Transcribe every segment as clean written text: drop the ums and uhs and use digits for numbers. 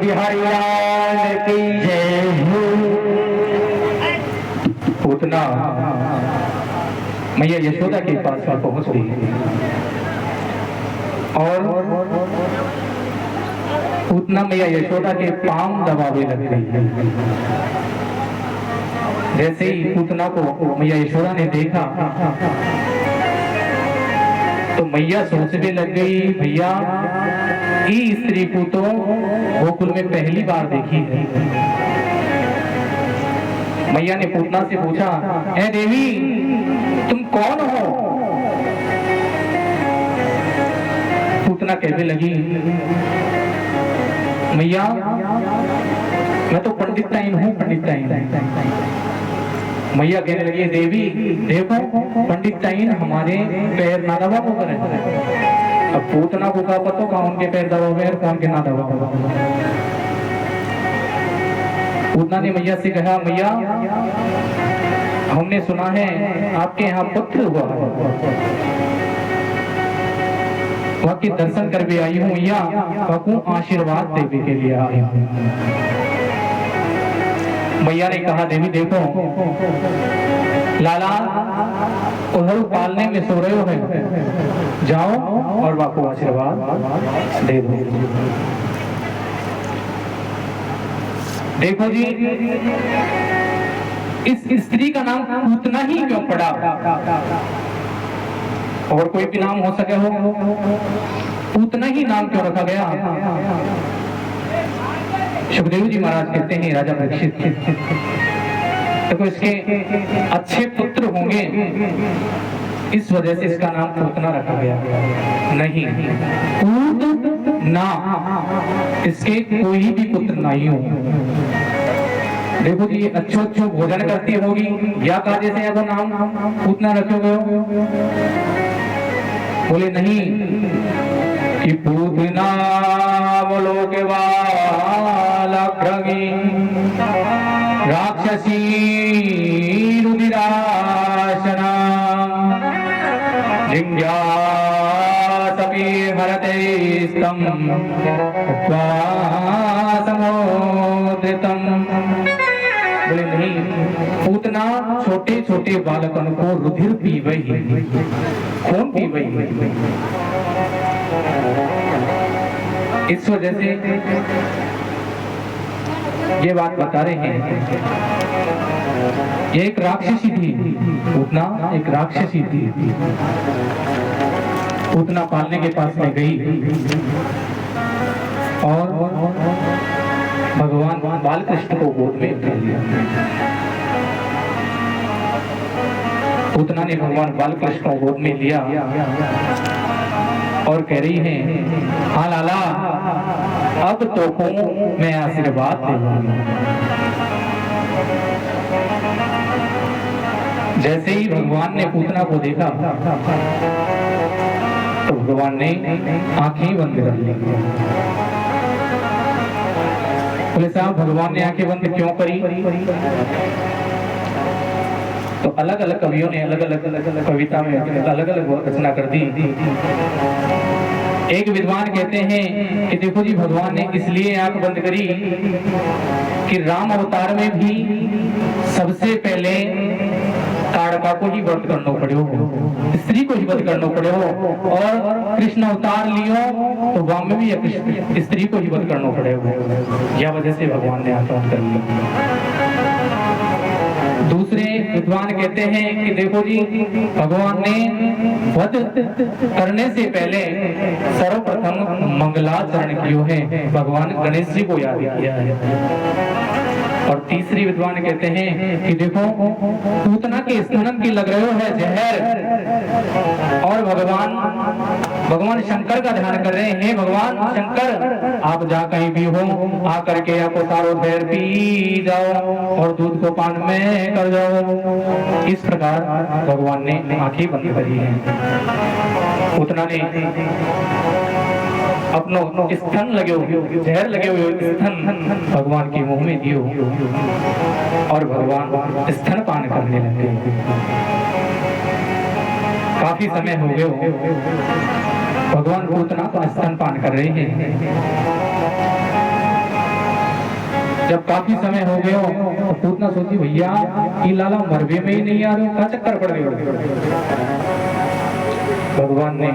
बिहारी लाल की जय हो। पूतना मैया यशोदा के पास में पहुंच गई और पूतना मैया यशोदा के पांव दबावे लग गई। जैसे ही पूतना को मैया यशोदा ने देखा तो मैया सोचने लग गई, भैया इस स्त्री को तो गोकुल में पहली बार देखी है। मैया ने पूतना से पूछा, ए देवी तुम कौन हो? पूतना कहने लगी, मैया मैं तो पंडिताइन हूँ, पंडिताइन। मैया कहने लगी, देवी देखो पंडिताइन हमारे पैर ना दबा को करे। अब पूतना को का पता कौन के पैर दबा हुए कौन के ना दबा। पूतना ने मैया से कहा, मैया हमने सुना है आपके यहाँ पुत्र हुआ है, वहाँ के दर्शन कर भी आई हूँ मैया, वहाँ आशीर्वाद देने के लिए आई हूँ। मैया ने कहा, देवी देखो लाला उधर पालने में सो रहे हो, जाओ और बापू आशीर्वाद दे दो। देखो जी इस स्त्री का नाम पूतना ही क्यों पड़ा? और कोई भी नाम हो सके हो, पूतना ही नाम क्यों रखा गया? सुखदेव जी महाराज कहते हैं, राजा परीक्षित देखो इसके अच्छे पुत्र होंगे इस वजह से इसका नाम पूतना रखा गया। नहीं, पूतना इसके कोई भी पुत्र नहीं हो। देखो जी अच्छो भोजन करती होगी या काजे से वो नाम पूतना रखोगे? बोले नहीं कि पूतना बोलो के वालाग्रगी राक्षसी रुधिराशना जिज्ञासपि हरते स्तम समुद्रितम। बोले नहीं, पूतना छोटे छोटे बालकन को रुधिर पीवई, खून पीवई। इस वजह से ये बात बता रहे हैं, ये एक राक्षसी थी, पूतना एक राक्षसी थी। पूतना पालने के पास में गई और भगवान बालकृष्ण को गोद में उठा लिया। पूतना ने भगवान बालकृष्ण को गोद में लिया और कह रही है, हाँ लाला अब तो को मैं आशीर्वाद दूंगी। जैसे ही भगवान ने पूतना को देखा तो भगवान ने आंखें बंद कर ली। बोले साहब भगवान ने आंखें बंद क्यों करी? तो अलग अलग कवियों ने अलग अलग कविता में अलग अलग रचना कर दी। एक विद्वान कहते हैं कि देखो जी भगवान ने इसलिए आंख बंद करी कि राम अवतार में भी सबसे पहले ताड़का को ही व्रत करना पड़े हो, स्त्री को ही व्रत करना पड़े हो, और कृष्ण अवतार लियो तो वहां में भी स्त्री को ही व्रत करना पड़े हो। यह वजह से भगवान ने आंख बंद कर लिया। दूसरे विद्वान कहते हैं कि देखो जी भगवान ने वध करने से पहले सर्वप्रथम मंगलाचरण किया है, भगवान गणेश जी को याद किया है। और तीसरी विद्वान कहते हैं कि देखो पूतना के स्तनन की लग रहे है जहर, और भगवान शंकर का ध्यान कर रहे हैं। भगवान शंकर आप जहाँ कहीं भी हो आकर के आपको सारो जहर पी जाओ और दूध को पान में कर जाओ। इस प्रकार भगवान ने आंखें बंद करी है। पूतना ने अपनो स्तन लगे हुए जहर लगे हुए स्तन भगवान के मुंह में दियो और भगवान स्तन पान करने लगे। काफी समय हो गए भगवान पूतना का स्तन पान कर रहे हैं। जब काफी समय हो गयो तो पूतना सोची भैया ये लाला मरबे में ही नहीं आ रहे, क्या चक्कर पड़ गए। भगवान ने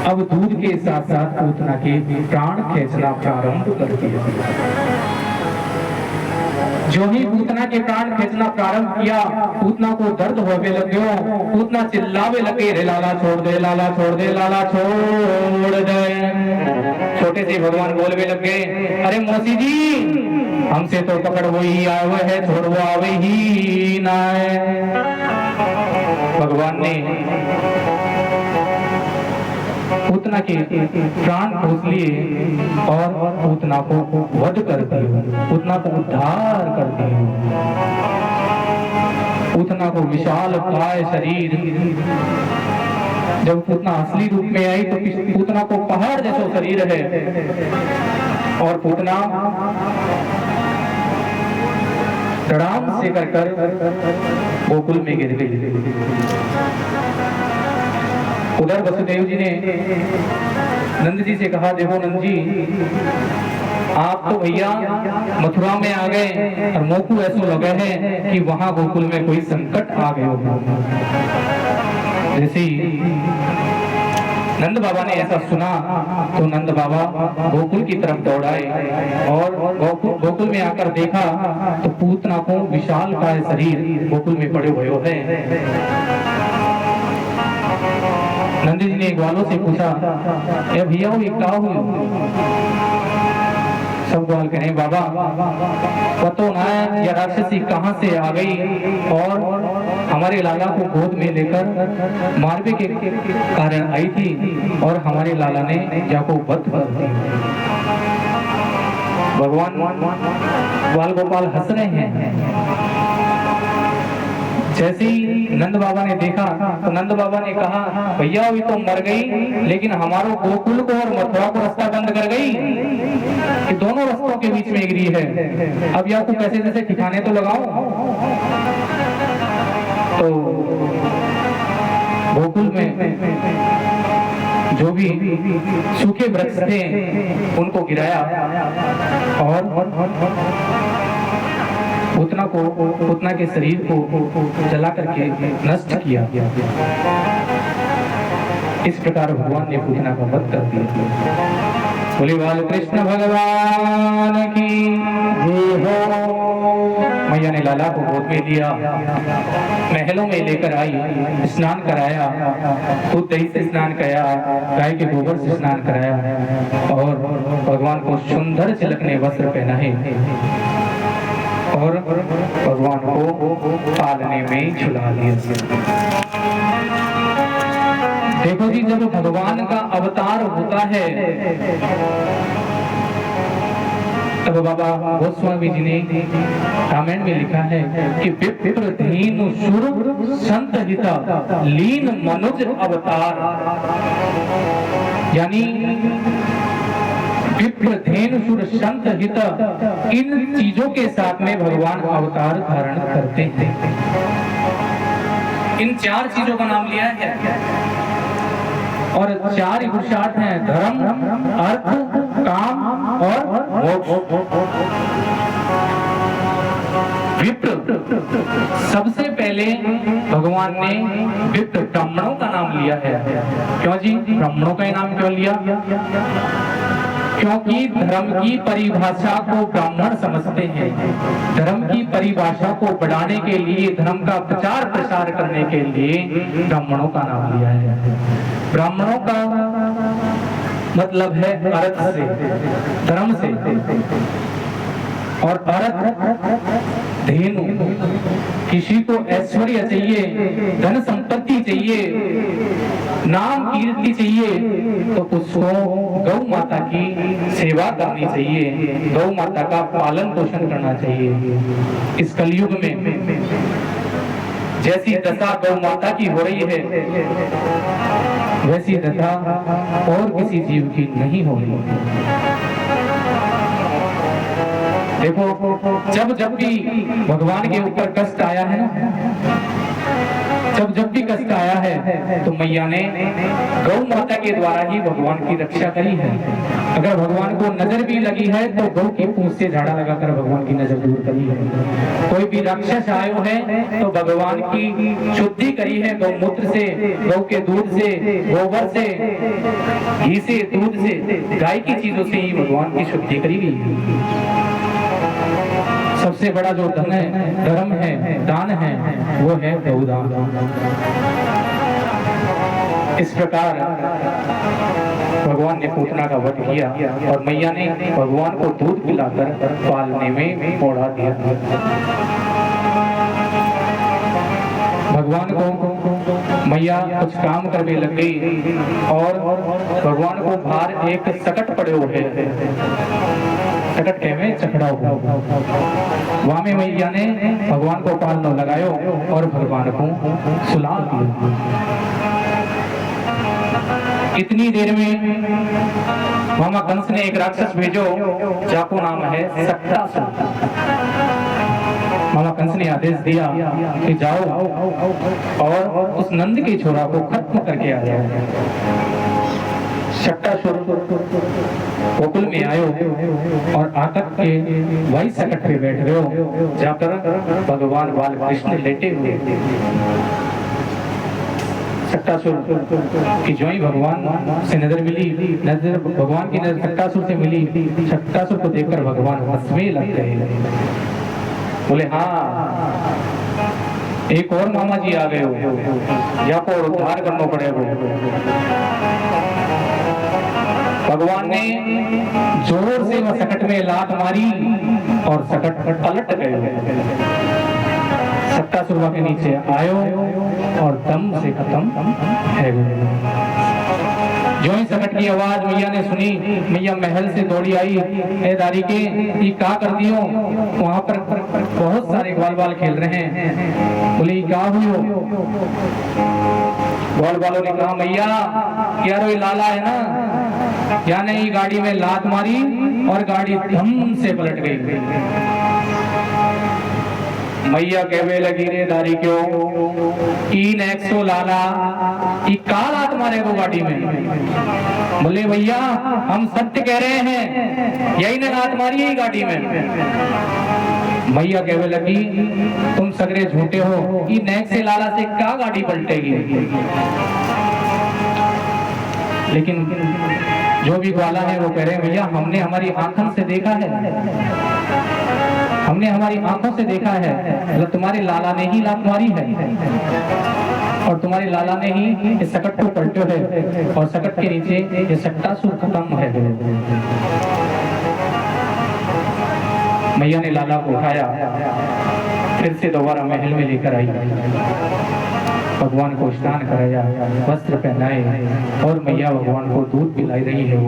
अब दूध के साथ साथ पूतना के प्राण खींचना प्रारंभ कर दिया। जो ही पूतना के प्राण खींचना प्रारंभ किया, पूतना को दर्द होने लग गयो। पूतना चिल्लावे लगे, रे लाला छोड़ दे, लाला छोड़ दे, लाला छोड़ दे। छोटे से भगवान बोलवे लग गए, अरे मौसी जी हमसे तो पकड़ वो ही आवे है, छोड़ वो आवे ही ना है। भगवान ने पूतना के प्राण खोस लिए और पूतना को वध कर दिया, पूतना को उद्धार कर दिया। पूतना को विशाल काय शरीर, जब पूतना असली रूप में आई तो पूतना को पहाड़ जैसा शरीर है और पूतना धड़ाम से कर गोकुल में गिर गई। उधर वसुदेव जी ने नंद जी से कहा, देखो नंद जी आप तो भैया मथुरा में आ गए और मोकू ऐसा लगे है कि वहां गोकुल में कोई संकट आ गए हो। जैसे नंद बाबा ने ऐसा सुना तो नंद बाबा गोकुल की तरफ दौड़ाए और गोकुल में आकर देखा तो पूतना को विशाल काय शरीर गोकुल में पड़े हुए है। नंद जी ने ग्वालों से पूछा, ए भैया वो क्या हुआ? सब ग्वाल कहे, बाबा पतो ना है ये राक्षसी कहाँ से आ गई और हमारे लाला को गोद में लेकर मारने के कारण आई थी और हमारे लाला ने जाको वध कर दिया। भगवान ग्वाल गोपाल हंस रहे हैं। जैसे ही नंद बाबा ने देखा तो नंद बाबा ने कहा, भैया अभी तो मर गई लेकिन हमारो गोकुल को और मथुरा को रास्ता बंद कर गई कि दोनों रास्तों के बीच में गिरी है। अब या को कैसे कैसे ठिकाने तो लगाओ। तो गोकुल में जो भी सूखे वृक्ष थे उनको गिराया और पूतना के शरीर को जला करके नष्ट किया। इस प्रकार भगवान ने पूतना का वध कर दिया। बोले बाल कृष्ण भगवान की जय हो। मैया ने लाला को गोद में लिया, महलों में लेकर आई, स्नान कराया, दूध दही से स्नान कराया, गाय के गोबर से स्नान कराया और भगवान को सुंदर चिलकने वस्त्र पहनाए और भगवान को पालने में झुला दिया। देखो जी, जब भगवान का अवतार होता है तब बाबा गोस्वामी जी ने रामायण में लिखा है कि विप्र धीनु सुर संत हिता लीन मनुज अवतार, यानी विप्र धेनु सुर संत हित, इन चीजों के साथ में भगवान अवतार धारण करते हैं। इन चार चीजों का नाम लिया है और चार ही पुरुषार्थ हैं, धर्म, अर्थ, काम और मोक्ष। विप्र, सबसे पहले भगवान ने विप्र ब्राह्मणों का नाम लिया है। क्यों जी ब्राह्मणों का नाम क्यों लिया? क्योंकि धर्म की परिभाषा को ब्राह्मण समझते हैं। धर्म की परिभाषा को बढ़ाने के लिए, धर्म का प्रचार प्रसार करने के लिए ब्राह्मणों का नाम लिया है। ब्राह्मणों का मतलब है अर्थ से, धर्म से, और अर्थ धेनु। किसी को ऐश्वर्य चाहिए, धन संपत्ति चाहिए, नाम कीर्ति चाहिए तो उसको गौ माता की सेवा करनी चाहिए, गौ माता का पालन पोषण करना चाहिए। इस कलयुग में जैसी दशा गौ माता की हो रही है वैसी दशा और किसी जीव की नहीं हो रही है। देखो, जब भी भगवान के ऊपर कष्ट आया है ना, जब भी कष्ट आया है तो मैया ने गौ माता के द्वारा ही भगवान की रक्षा करी है। अगर भगवान को नजर भी लगी है तो गौ की पूंछ से झाड़ा लगाकर भगवान की नजर दूर करी है। कोई भी राक्षस आयो है तो भगवान की शुद्धि करी है गौमूत्र से, गौ के दूध से, गोबर से, घी से, दूध से, गाय की चीजों से ही भगवान की शुद्धि करी गई है। सबसे बड़ा जो धन है, धर्म है, दान है, वो है गौदान। इस प्रकार भगवान ने पूतना का वध किया और मैया ने भगवान को दूध पिलाकर पालने में ओढ़ा दिया। भगवान को मैया कुछ काम करने लग गई और भगवान को बाहर एक सकट पड़े हुए सकट के में चकड़ा हुआ, वहां में मैया ने भगवान को पालने लगायो और भगवान को सुला दिया। इतनी देर में मामा कंस ने एक राक्षस भेजो, जाको नाम है सट्टासुर। मामा कंस ने आदेश दिया कि जाओ और उस नंद के छोरा को खत्म करके आ जाओ। सट्टासुर गोकुल में आयो और आकर के वही सकट पे बैठ गयो, जाकर भगवान बाल कृष्ण लेटे हुए। सट्टासुर की जो ही भगवान से नजर मिली, नजर भगवान की नजर सट्टासुर से मिली, सट्टासुर को देखकर भगवान हंसने लग गए। बोले हाँ, एक और मामा जी आ गए हो, या को उद्धार करना पड़ेगा। भगवान ने जोर से वह सकट में लात मारी और सकट पलट गए। सट्टासुर के नीचे आयो और दम से खत्म है। जो ही सकट की आवाज मैया ने सुनी, मैया महल से दौड़ी आई, ए दारी के ये क्या कर दियो? वहां पर बहुत सारे ग्वाल बाल खेल रहे हैं। बोले क्या हुई? ग्वाल बालों ने कहा मैया क्या रो लाला है ना, या नहीं गाड़ी में लात मारी और गाड़ी धम से पलट गई। मैया कहवे लगी रे दारी क्यों इन 100 लाला ई का लात मारे वो गाड़ी में? बोले भैया हम सत्य कह रहे हैं, यही ने लात मारी है गाड़ी में। मैया कहवे लगी तुम सगरे झूठे हो, ई नेक से लाला से क्या गाड़ी पलटेगी? लेकिन जो भी ग्वाला है वो कह रहे हैं भैया हमने हमारी आंखों से देखा है, हमने हमारी आंखों से देखा है, मतलब तुम्हारे लाला ने ही लात मारी है और तुम्हारे लाला ने ही इस सकट को पलटे है और सकट के नीचे ये सट्टासुर खत्म है। मैया ने लाला को उठाया, फिर से दोबारा महल में लेकर आई, भगवान को स्नान कराया, वस्त्र पहनाए और मैया भगवान को दूध पिलाई रही है।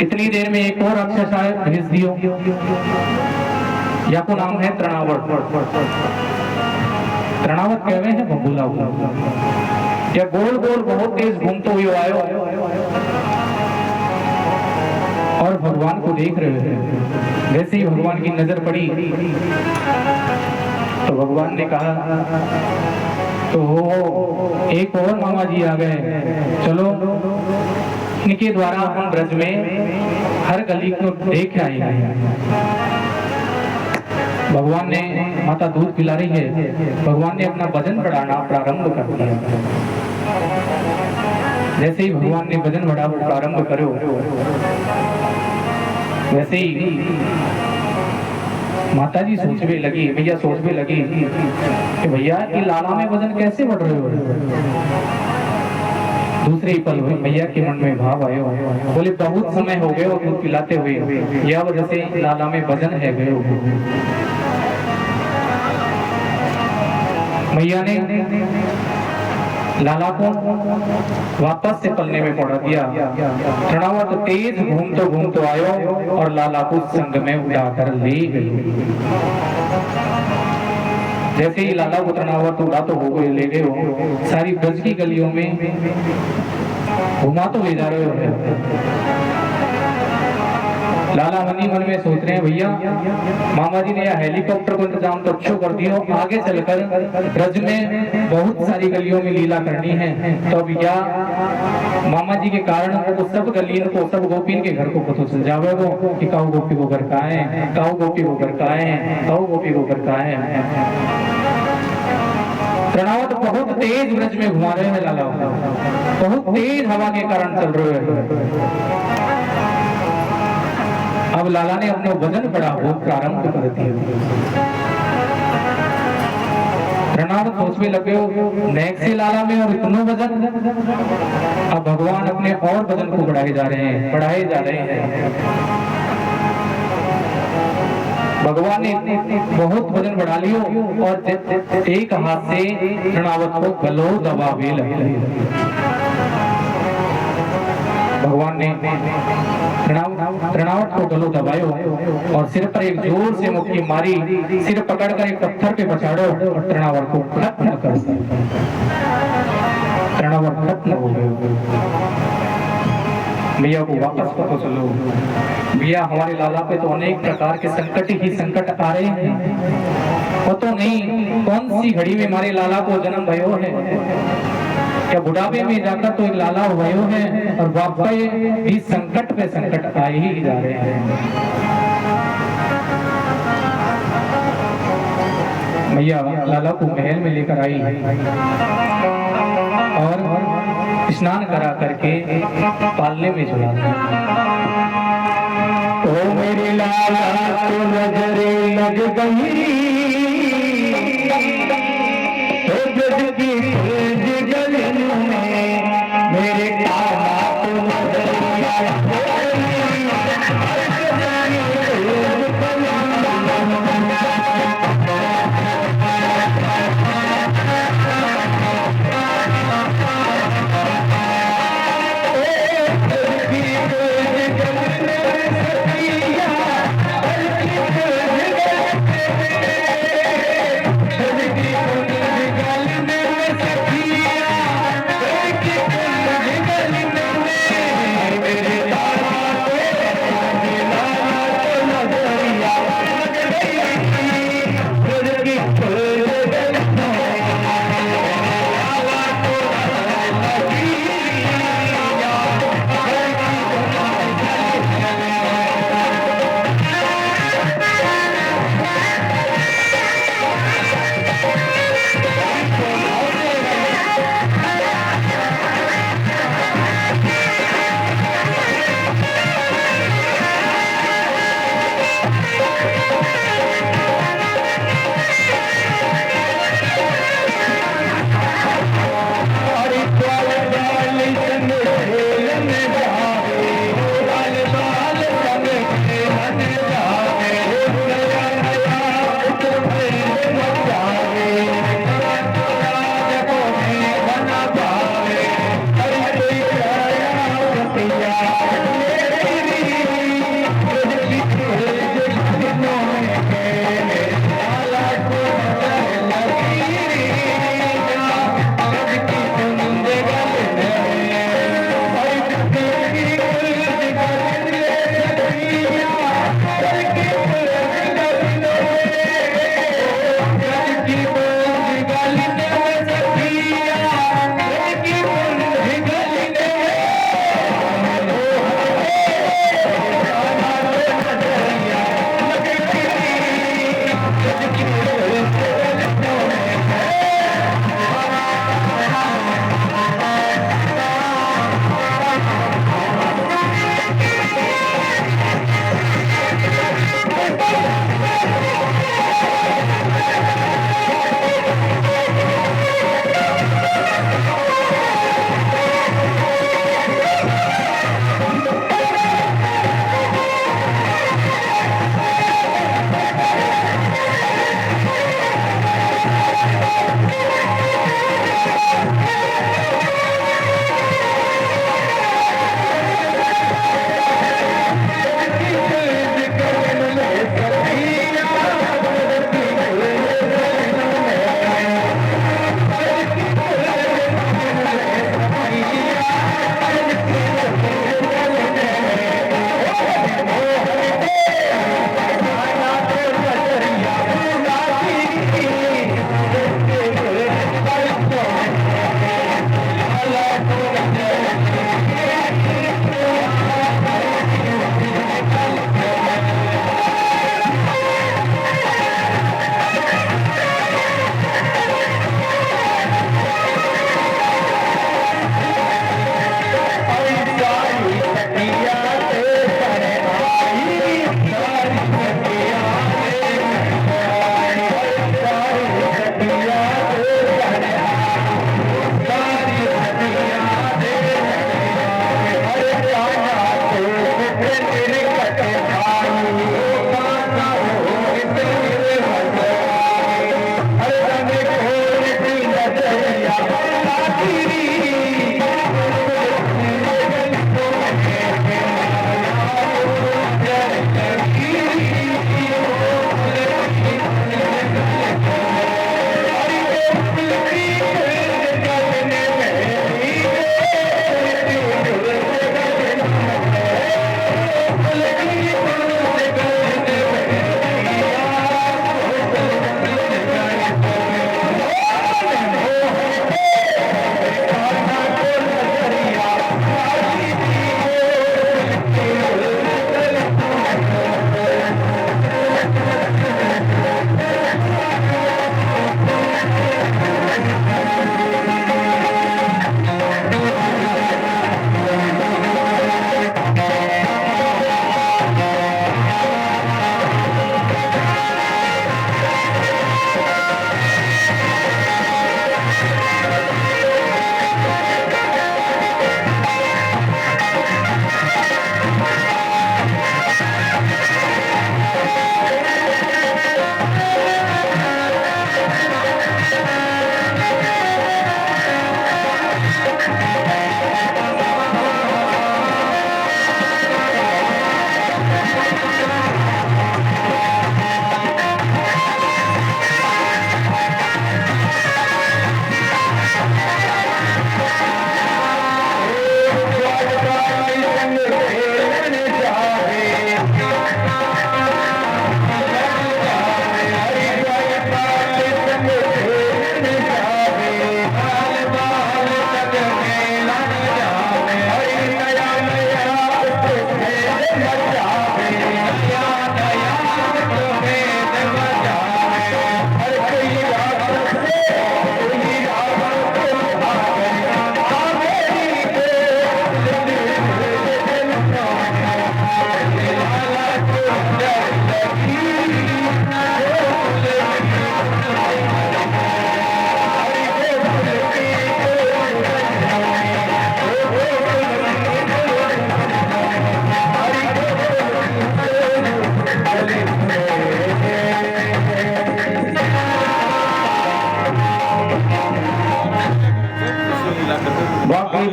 इतनी देर में एक और राक्षस आए, भेज दियो, या को नाम है तृणावत। तृणावत कह रहे हैं बबूला हुआ, या गोल गोल बहुत तेज घूमते हुए आयो और भगवान को देख रहे थे। जैसे ही भगवान की नजर पड़ी तो भगवान ने कहा तो हो एक और मामा जी आ गए, चलो इनके द्वारा हम ब्रज में हर गली को देख आएंगे। भगवान ने माता दूध पिला रही है, भगवान ने अपना वजन बढ़ाना प्रारंभ कर दिया। जैसे ही भगवान ने वजन बढ़ाना प्रारंभ करो, वैसे ही माता जी सोचने लगी, भैया सोचने लगी कि भैया ये लाला में वजन कैसे बढ़ रहे हो? दूसरे ही पल भैया के मन में भाव आयो, बोले बहुत समय हो गए और दूध पिलाते हुए, यह वजह से लाला में वजन है गए। मैया ने लाला को वापस से पलने में पड़ा दिया। तृणावत तेज घूमते घूमते आयो और लाला को संग में उड़ाकर ले गई। जैसे ही लाला को तृणावत उड़ा तो हो गए, ले गए हो, सारी ब्रज की गलियों में घुमा तो ले जा रहे हो। लाला मनी मन में सोच रहे हैं भैया मामा जी ने यह हेलीकॉप्टर को इंतजाम तो अच्छा कर दिया, आगे चलकर ब्रज में बहुत सारी गलियों में लीला करनी है, तो भैया मामा जी के कारण वो सब गलियों को, सब गोपीन के घर को पता चल जावे वो कि काऊ गोपी को घर का है, काऊ गोपी को घर का है, काऊ गोपी को घर का है। तनावट बहुत तेज ब्रज में घुमा रहे हैं लाला, बहुत तेज हवा के कारण चल रहे हैं। अब लाला ने अपने वजन बढ़ा वो प्रारंभ कर दिया। तनावट सोचने लगे हो नेक से लाला में और इतना वजन, अब भगवान अपने और वजन को बढ़ाए जा रहे हैं, बढ़ाए जा रहे हैं। भगवान ने बहुत वजन बढ़ा लियो और एक हाथ से तनावट को गलो दबावे लगे। भगवान ने तृणावट को गलो दबायो और सिर पर एक जोर से मुक्की मारी, सिर पकड़कर एक पत्थर पे पछाड़ो और तृणावट को खत्म कर दिया। तृणावट खत्म हो गया। भैया को वापस पता चलो भैया हमारे लाला पे तो अनेक प्रकार के संकट ही संकट आ रहे हैं, पता नहीं कौन सी घड़ी में हमारे लाला को जन्म भयो है, क्या बुढ़ापे में जाकर तो एक लाला भयो है और वापस भी संकट पे संकट आए ही जा रहे हैं। भैया लाला को महल में लेकर आई और स्नान करा करके पालने में झुला दिया। ओ मेरे लाला को नजरे लग गई, मेरे काला को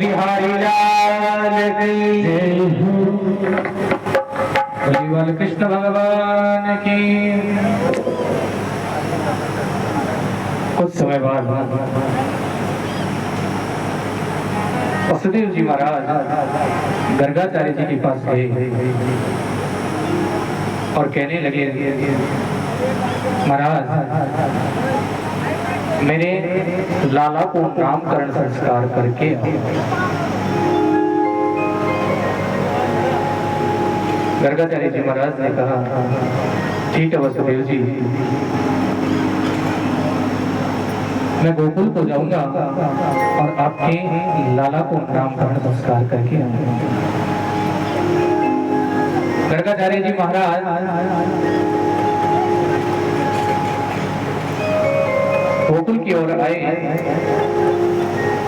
बिहारी लाल की जय हो, कृष्ण भगवान की। कुछ समय बाद वसुदेव जी महाराज गर्गाचार्य जी के पास गए और कहने लगे, महाराज मेरे लाला को नामकरण संस्कार करके गर्गाचार्य जी महाराज ने कहा, ठीक है वसुदेव जी, मैं गोकुल को जाऊंगा और आपके लाला को नामकरण संस्कार करके आऊंगा। गर्गाचार्य जी महाराज गोकुल की ओर आए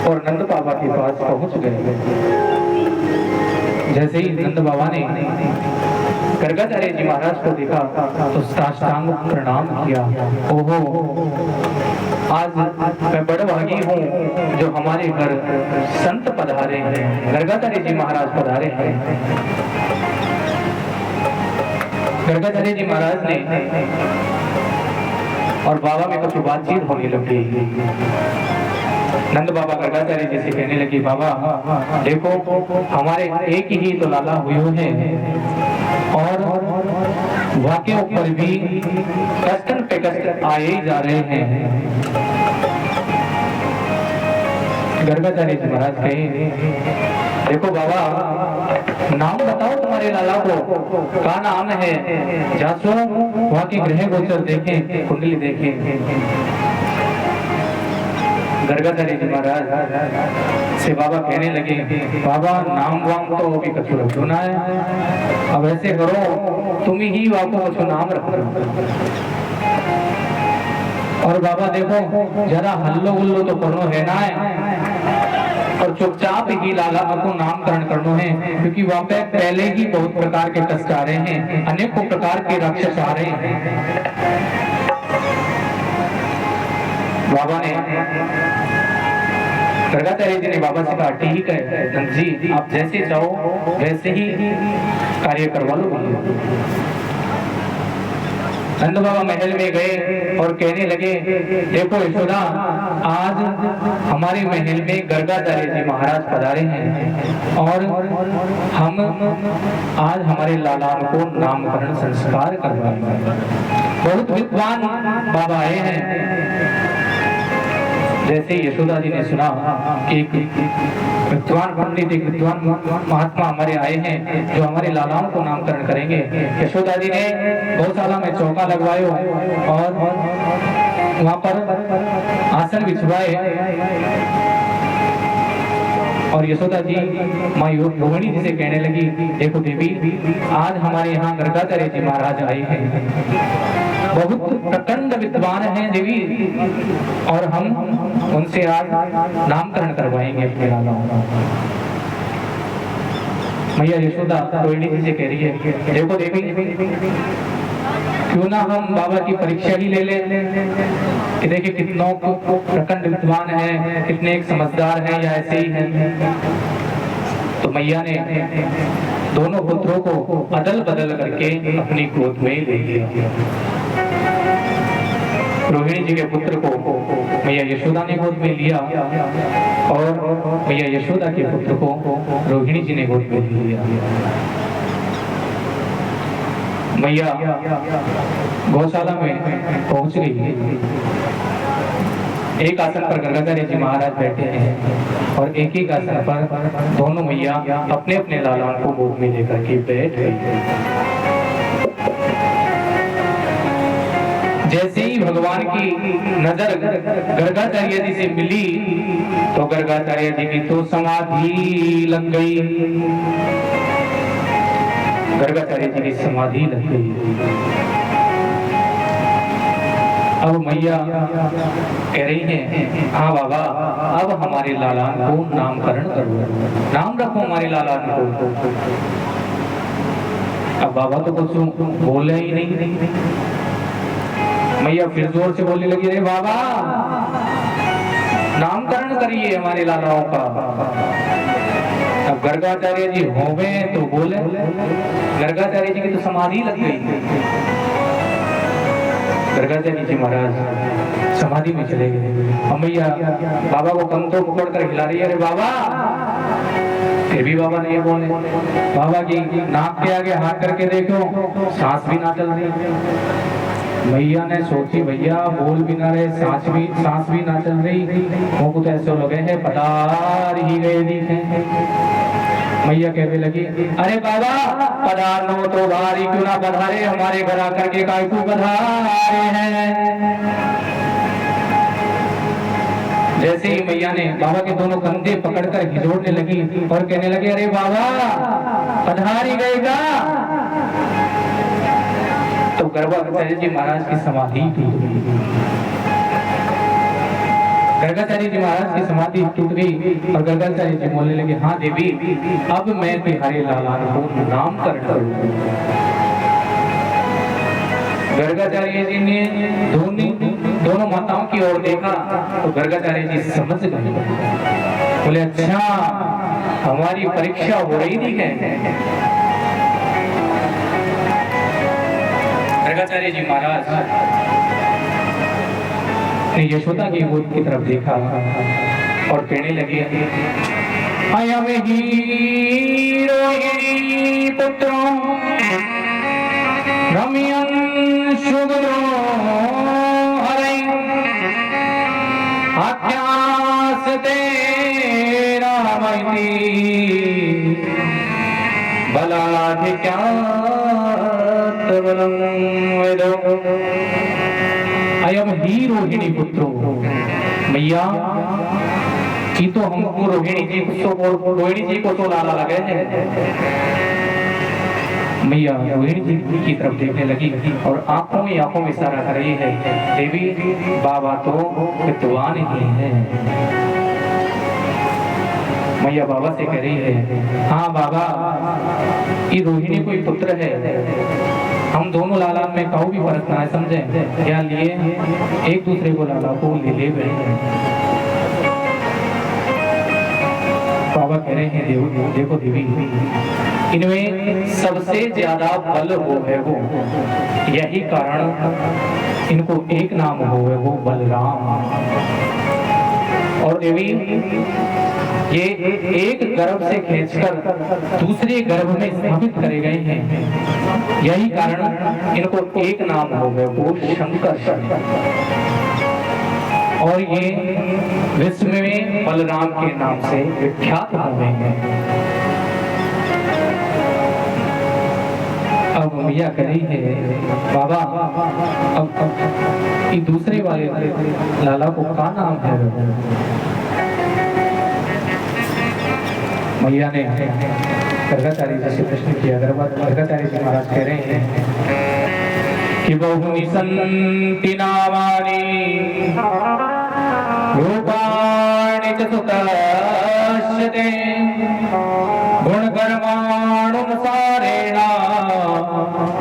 और नंद बाबा के पास पहुंच गए। जैसे ही नंद बाबा ने गर्गाचार्य जी महाराज को देखा तो साष्टांग प्रणाम किया। ओहो, आज मैं बड़भागी हूँ जो हमारे घर संत पधारे हैं, गर्गाचार्य जी महाराज पधारे हैं। गर्गाचार्य जी महाराज ने और बाबा में कुछ बातचीत होने लगी। नंद बाबा गर्गाचार्य जी से कहने लगे, बाबा देखो हमारे एक ही तो लाला हुए हैं और वाक्य ऊपर भी कष्टन पे कष्ट आए जा रहे हैं। गर्गाचार्य जी महाराज कहे, देखो बाबा नाम बताओ तुम्हारे लाला को, क्या नाम है? जासो वहाँ की ग्रह गोचर देखें, कुंडली देखें। गर्गाचार्य जी महाराज से बाबा कहने लगे, बाबा नाम वाम तो अभी कछु रखो ना है, अब ऐसे करो तुम ही वाको कछु नाम रखो। और बाबा देखो जरा हल्लो गुल्लो तो करो है ना है, और चुपचाप ही लाला को नामकरण करना है, क्योंकि वहां पे पहले ही बहुत प्रकार के कष्ट आ रहे हैं, अनेकों प्रकार के राक्षस आ रहे हैं। बाबा ने गर्गाचार्य जी ने बाबा से कहा, ठीक है नंद जी, आप जैसे चाहो वैसे ही कार्य करवा लो। नंद बाबा महल में गए और कहने लगे, देखो यशोदा, आज हमारे महल में गर्गाचार्य जी महाराज पधारे हैं और हम आज हमारे लाला को नामकरण संस्कार करवाएंगे। बहुत विद्वान बाबा आए हैं। जैसे यशोदा जी ने सुना कि विद्वान पंडित, एक विद्वान महात्मा हमारे आए हैं जो हमारे लालाओं को नामकरण करेंगे, यशोदा जी ने गौशाला में चौका लगवायो और वहां पर आसन बिछवाए और यशोदा जी माँ रोहिणी जी से कहने लगी, देखो देवी, आज हमारे यहाँ गर्गाचार्य जी महाराज आए हैं, बहुत प्रचंड विद्वान हैं देवी, और हम उनसे आज नामकरण करवाएंगे अपने लालाओं का। मैया यशोदा रोहिणी जी से कह रही है, देखो देवी, क्यों ना हम बाबा की परीक्षा ही ले लें कि देखिए कितनों प्रचंड विद्वान हैं, कितने एक समझदार हैं या ऐसे ही हैं। तो मैया ने दोनों पुत्रों को अदल बदल करके अपनी गोद में ले लिया। रोहिणी जी के पुत्र को मैया यशोदा ने गोद में लिया और मैया यशोदा के पुत्र को रोहिणी जी ने गोद में लिया। मैया गौशाला में पहुंच गई। एक आसन पर गर्गाचार्य जी महाराज बैठे हैं और एक एक आसन पर दोनों मैया अपने अपने लालाओं को गोद में लेकर के बैठ गई। जैसे ही भगवान की नजर गर्गाचार्य जी से मिली तो गर्गाचार्य जी की तो समाधि लग गई। गर्गाचार्य जी की समाधि लग गई। अब मैया कह रही हैं, हाँ बाबा, अब हमारे लाला को नामकरण करो, नाम रखो हमारे लाला को। अब बाबा तो कुछ बोले ही नहीं। मैया फिर जोर से बोलने लगी, अरे बाबा नामकरण करिए हमारे लालाओं का। अब गर्गाचार्य जी होवे तो बोले, गर्गाचार्य जी की तो समाधि लग गई। गर्गाचार्य जी महाराज समाधि में चले गए। अमैया बाबा को कम तो पकड़ कर हिला रही है, अरे बाबा, फिर भी बाबा नहीं बोले। बाबा की नाक के आगे हाथ करके देखो, सांस भी ना चल रही। मैया ने सोची भैया बोल भी ना रहे, सांस भी ना चल रही, वो कुछ ऐसे लगे हैं पधार ही गए दिखे। मैया कहने लगी, अरे बाबा पधार नो तो बाहर ही क्यों ना पधारे, हमारे घर आकर के काय को पधारे हैं। जैसे ही मैया ने बाबा के दोनों कंधे पकड़कर हिजोड़ने लगी और कहने लगे, अरे बाबा पधार ही गएगा। तो गर्गाचार्य जी महाराज की समाधि टूट गई। गर्गाचार्य जी महाराज की समाधि टूट गई और गर्गाचार्य जी बोलने लगे, हाँ देवी, अब मैं तुम्हारे लालान को नामकरण करूंगा। गर्गाचार्य जी ने दोनों माताओं की ओर देखा तो गर्गाचार्य जी समझ गए, बोले अच्छा हमारी परीक्षा हो रही थी क्या? गर्गाचार्य जी महाराज ने यशोदा की गोद की तरफ देखा और कहने लगे, अयम ही रोहिणी पुत्रो रम्यं शुभ्रो हरै आख्यास्ते रामैति बलाधिक्यात् बलं वेदो। अयम ही रोहिणी पुत्रो, मैया की तो हमको रोहिणी जी को तो लाला लगे हैं। मैया रोहिणी जी की तरफ देखने लगी और आंखों में इशारा कर रही है, देवी बाबा तो विद्वान ही है। मैया बाबा से कह रही है, हाँ बाबा, ये रोहिणी कोई पुत्र है, हम दोनों लाला में काऊ भी फर्क ना है, समझे क्या लिए एक दूसरे को लाला को ले गए। बाबा कह रहे हैं, देखो देवी, इनमें सबसे ज्यादा बल वो है वो, यही कारण इनको एक नाम हो है वो बलराम। और देवी ये एक गर्भ से खींचकर दूसरे गर्भ में स्थापित करे गए हैं, यही कारण इनको एक नाम हो है वो शंकर। और ये विश्व में बलराम के नाम से विख्यात हुए हैं। अब मैया कह रही है, बाबा अब ये दूसरे वाले लाला को क्या नाम है? मैया ने गर्गाचार्य जी से प्रश्न किया। गर्गाचार्य जी महाराज कह रहे हैं कि बहुनि सन्ति नामानि रूपाणि च सुतश्यते गुणकर्माणुसारेण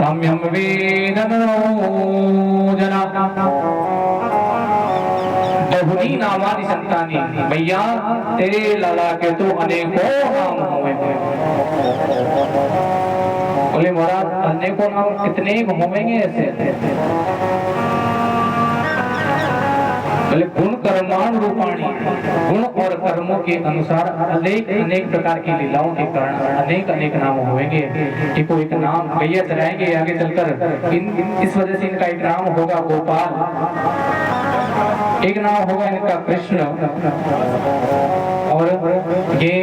रम्यं वेदमनो जना। बहुनी नामानि संतानी, भैया तेरे लाला के तो अनेकों नाम हुए हैं। बोले महाराज अनेकों नाम कितने होंगे ऐसे? बोले गुण कर्माण रूपाणी, गुण और कर्मों के अनुसार अनेक प्रकार की लीलाओं के कारण अनेक नाम होंगे। इनको एक नाम भैया चलाएंगे आगे चलकर, इस वजह से इनका एक नाम होगा गोपाल, एक नाम होगा इनका कृष्ण, और ये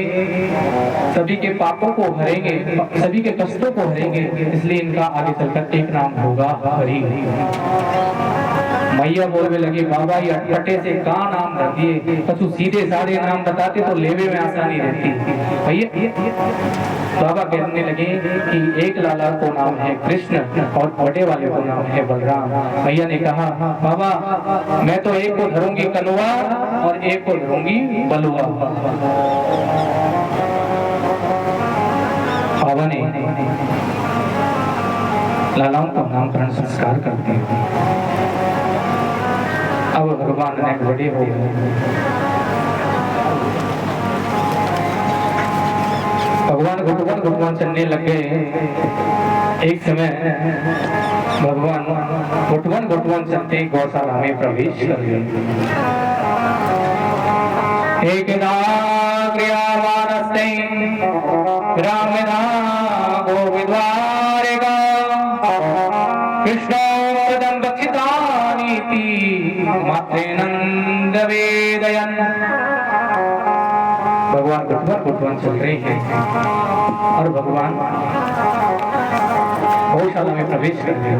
सभी के पापों को हरेंगे, सभी के कष्टों को हरेंगे, इसलिए इनका आगे चलकर एक नाम होगा हरि। मैया बोलने लगी, बाबा ये अटपटे से का नाम रख दिए, कछु सीधे साधे नाम बताते तो लेवे में आसानी रहती। भैया बाबा कहने लगे कि एक लाला को नाम है कृष्ण और बड़े वाले को नाम है बलराम। भैया ने कहा, बाबा मैं तो एक को धरूंगी कनुआ और एक को धरूंगी बलुआ। बाबा ने लालाओं का नामकरण संस्कार कर दिया। अब भगवान ने बड़े हो गए, भगवान घुटवन घुटवन चलने लग गए। एक समय भगवान घुटवन घुटवन चलते गौशाला में प्रवेश कर गए। एक नाग्रियावानस्ते ग्राम्यधा गोविद्वारेगा कृष्णो पदं भक्षितानीति मात्रे नंद वेदयन्। भगवान घुटवन चल रहे हैं और भगवान गौशाला में प्रवेश कर गए।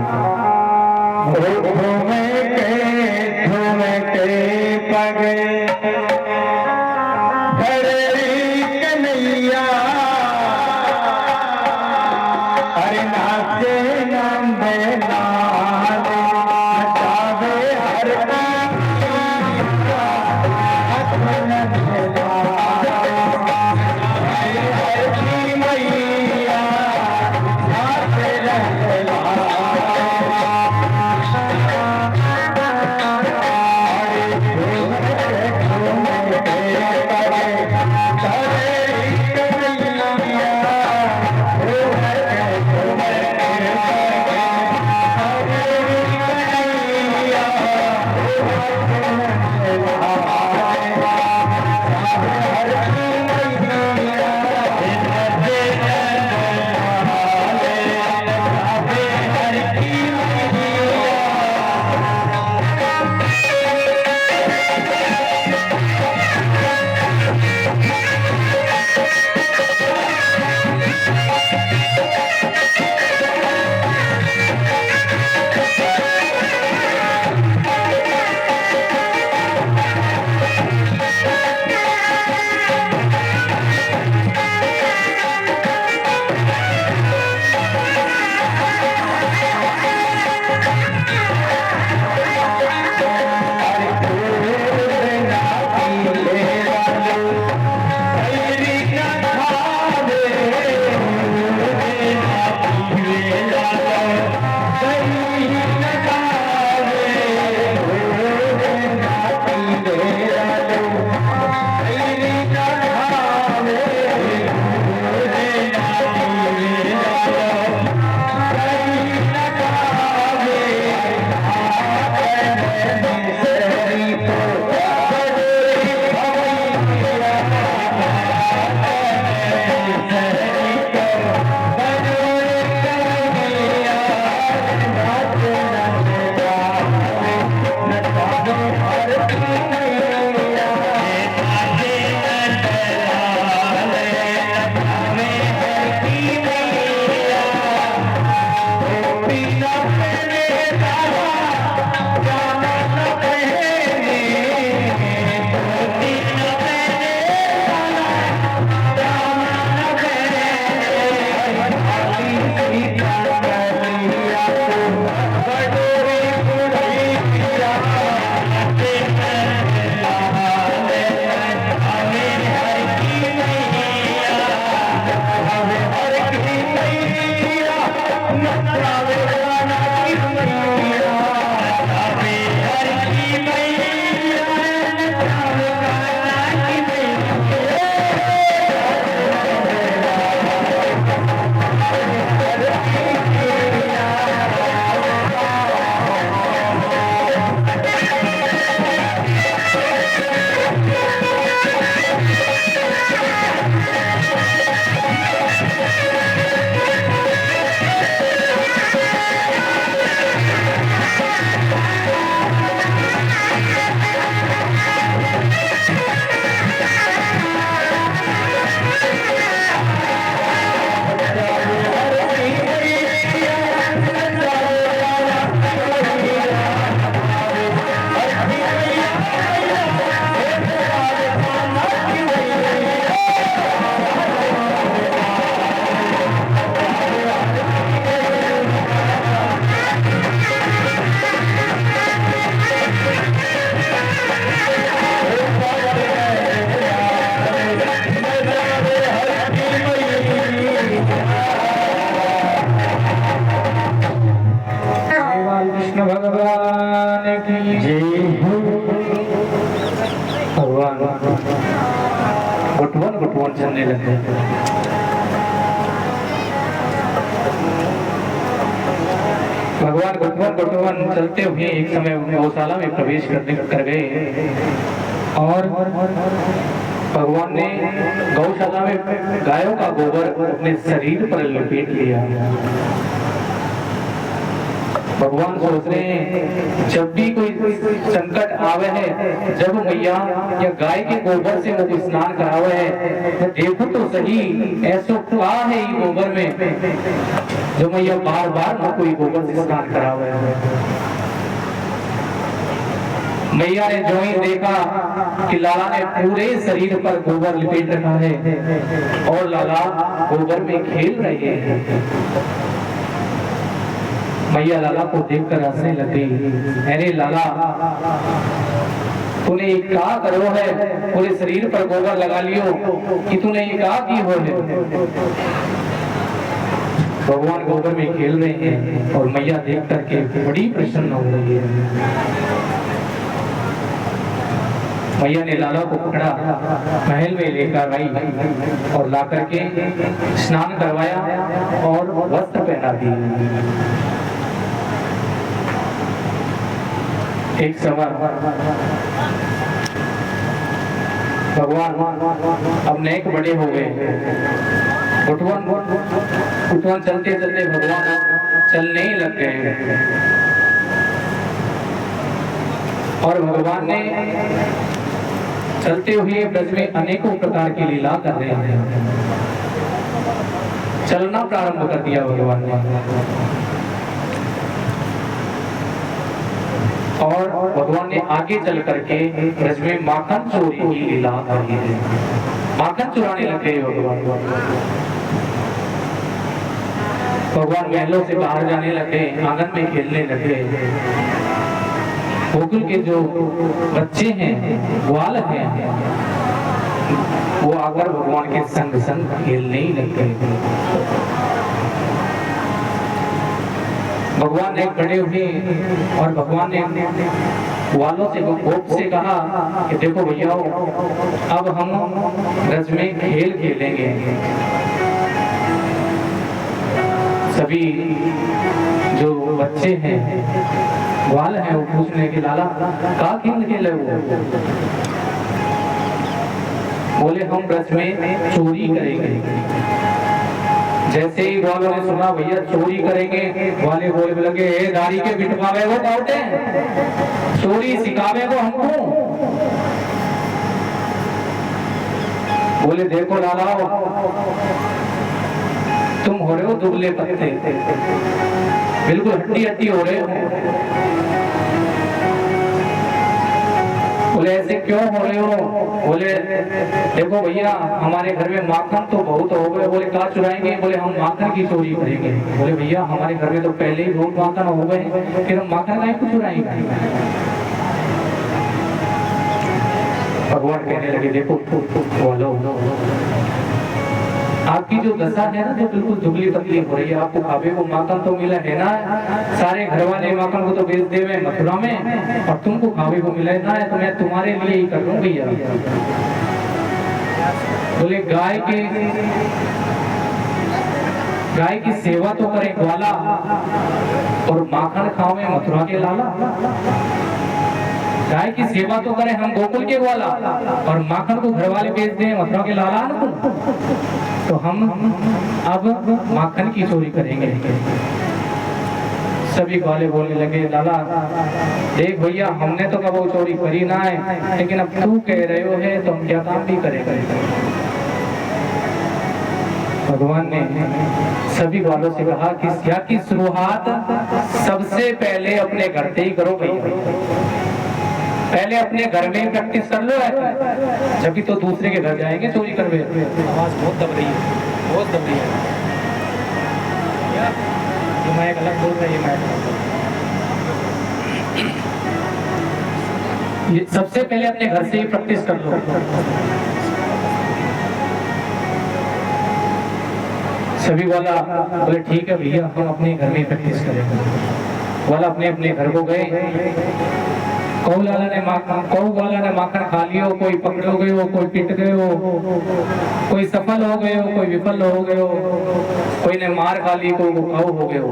भगवान घुटवन घुटवन चलने लगे। भगवान घुटवन चलते हुए एक समय गौशाला में प्रवेश कर गए और भगवान ने गौशाला में गायों का गोबर अपने शरीर पर लपेट लिया। भगवान सोच रहे हैं जब भी कोई संकट आवे है, जब मैया या गाय के गोबर से वो स्नान करावे है, तो देखो तो सही ऐसा क्या है ये गोबर में जो मैया बार बार वो कोई गोबर से स्नान करावे है। मैया ने जो ही देखा कि लाला ने पूरे शरीर पर गोबर लपेट रखा है और लाला गोबर में खेल रहे हैं। मैया लाला को देखकर हंसने लगी। अरे लाला, तूने ये क्या करो है, पूरे शरीर पर गोबर लगा लियो कि तूने ये क्या की हो है। भगवान गोबर में खेल रहे हैं और मैया देख करके बड़ी प्रसन्न हो रही है। मैया ने लाला को पकड़ा, महल में लेकर आई और ला करके स्नान करवाया और वस्त्र पहना दिए। एक समय भगवान अब नेक बड़े हो गए। घुटवन चलते चलते भगवान चलने ही लग गए और भगवान ने चलते हुए ब्रज में अनेकों प्रकार की लीला कर रहे हैं। चलना प्रारंभ कर दिया भगवान ने और भगवान ने आगे चल करके ब्रज में माखन चोरी की लीला करी है। माखन चुराने लग गए भगवान महलों से बाहर जाने लगे, आंगन में खेलने लगे। गोकुल के जो बच्चे हैं, ग्वाल हैं, वो आकर भगवान के संग संग खेलने ही लग गए। भगवान ने खड़े हुए और भगवान ने ग्वालों से गोप से कहा कि देखो भैया, अब हम ब्रज में खेल खेलेंगे। सभी जो बच्चे हैं, ग्वाल हैं, वो पूछने के लाला का खेल खेले वो? बोले हम ब्रज में चोरी करेंगे। जैसे ही ग्वालों ने सुना भैया चोरी करेंगे, ग्वाले बोले लगे, दाढ़ी के बिटवावे वो काउटे, चोरी सिखावे वो हमको। बोले देखो लाला, तुम हो रहे हो दुबले पत्ते, बिल्कुल हड्डी हड्डी हो रहे हो। बोले ऐसे क्यों हो रहे हो? बोले देखो भैया, हमारे घर में माखन तो बहुत हो गए। बोले कहाँ चुराएंगे? बोले हम माखन की चोरी करेंगे। बोले भैया हमारे घर में तो पहले ही बहुत माखन हो गए, फिर हम माखन काहे को चुराएंगे? भगवान कहने लगे देखो बोलो, आपकी जो दशा है ना, जो बिल्कुल दुबली पतली हो रही है, आपको खावे को माखन तो मिला है ना, सारे घर वाले माखन को तो बेच देवे मथुरा में, और तुमको खावे को मिला है ना, तो मैं तुम्हारे लिए ही कर लूं भैया। बोले गाय की सेवा तो करे ग्वाला और माखन खावे मथुरा के लाला। गाय की सेवा तो करे हम गोकुल के ग्वाला और माखन को घर वाले बेच दें मथुरा के लाला को, तो हम अब माखन की चोरी करेंगे। सभी ग्वाले बोलने लगे लाला देख भैया, हमने तो कभी चोरी करी ना है, लेकिन अब तू कह रहे हो है तो हम क्या काम भी करेंगे। भगवान ने सभी ग्वालों से कहा कि सिया की शुरुआत सबसे पहले अपने घर से ही करो भैया, पहले अपने घर में प्रैक्टिस कर लो, जब तो दूसरे के घर जाएंगे चोरी करवे। आवाज बहुत दब रही है, बहुत दब रही है। ये माइक अलग बोल रही है। ये सबसे पहले अपने घर से ही प्रैक्टिस कर लो। सभी वाला बोले ठीक है भैया, हम अपने घर में प्रैक्टिस करेंगे। वाला अपने अपने घर को गए। कौ वाला ने माखन खा लियो, कोई पकड़े हो गए हो, कोई पिट गए हो, कोई सफल हो गए हो, कोई विफल हो गए हो, कोई ने मार खा ली, कोई घाव हो गए हो।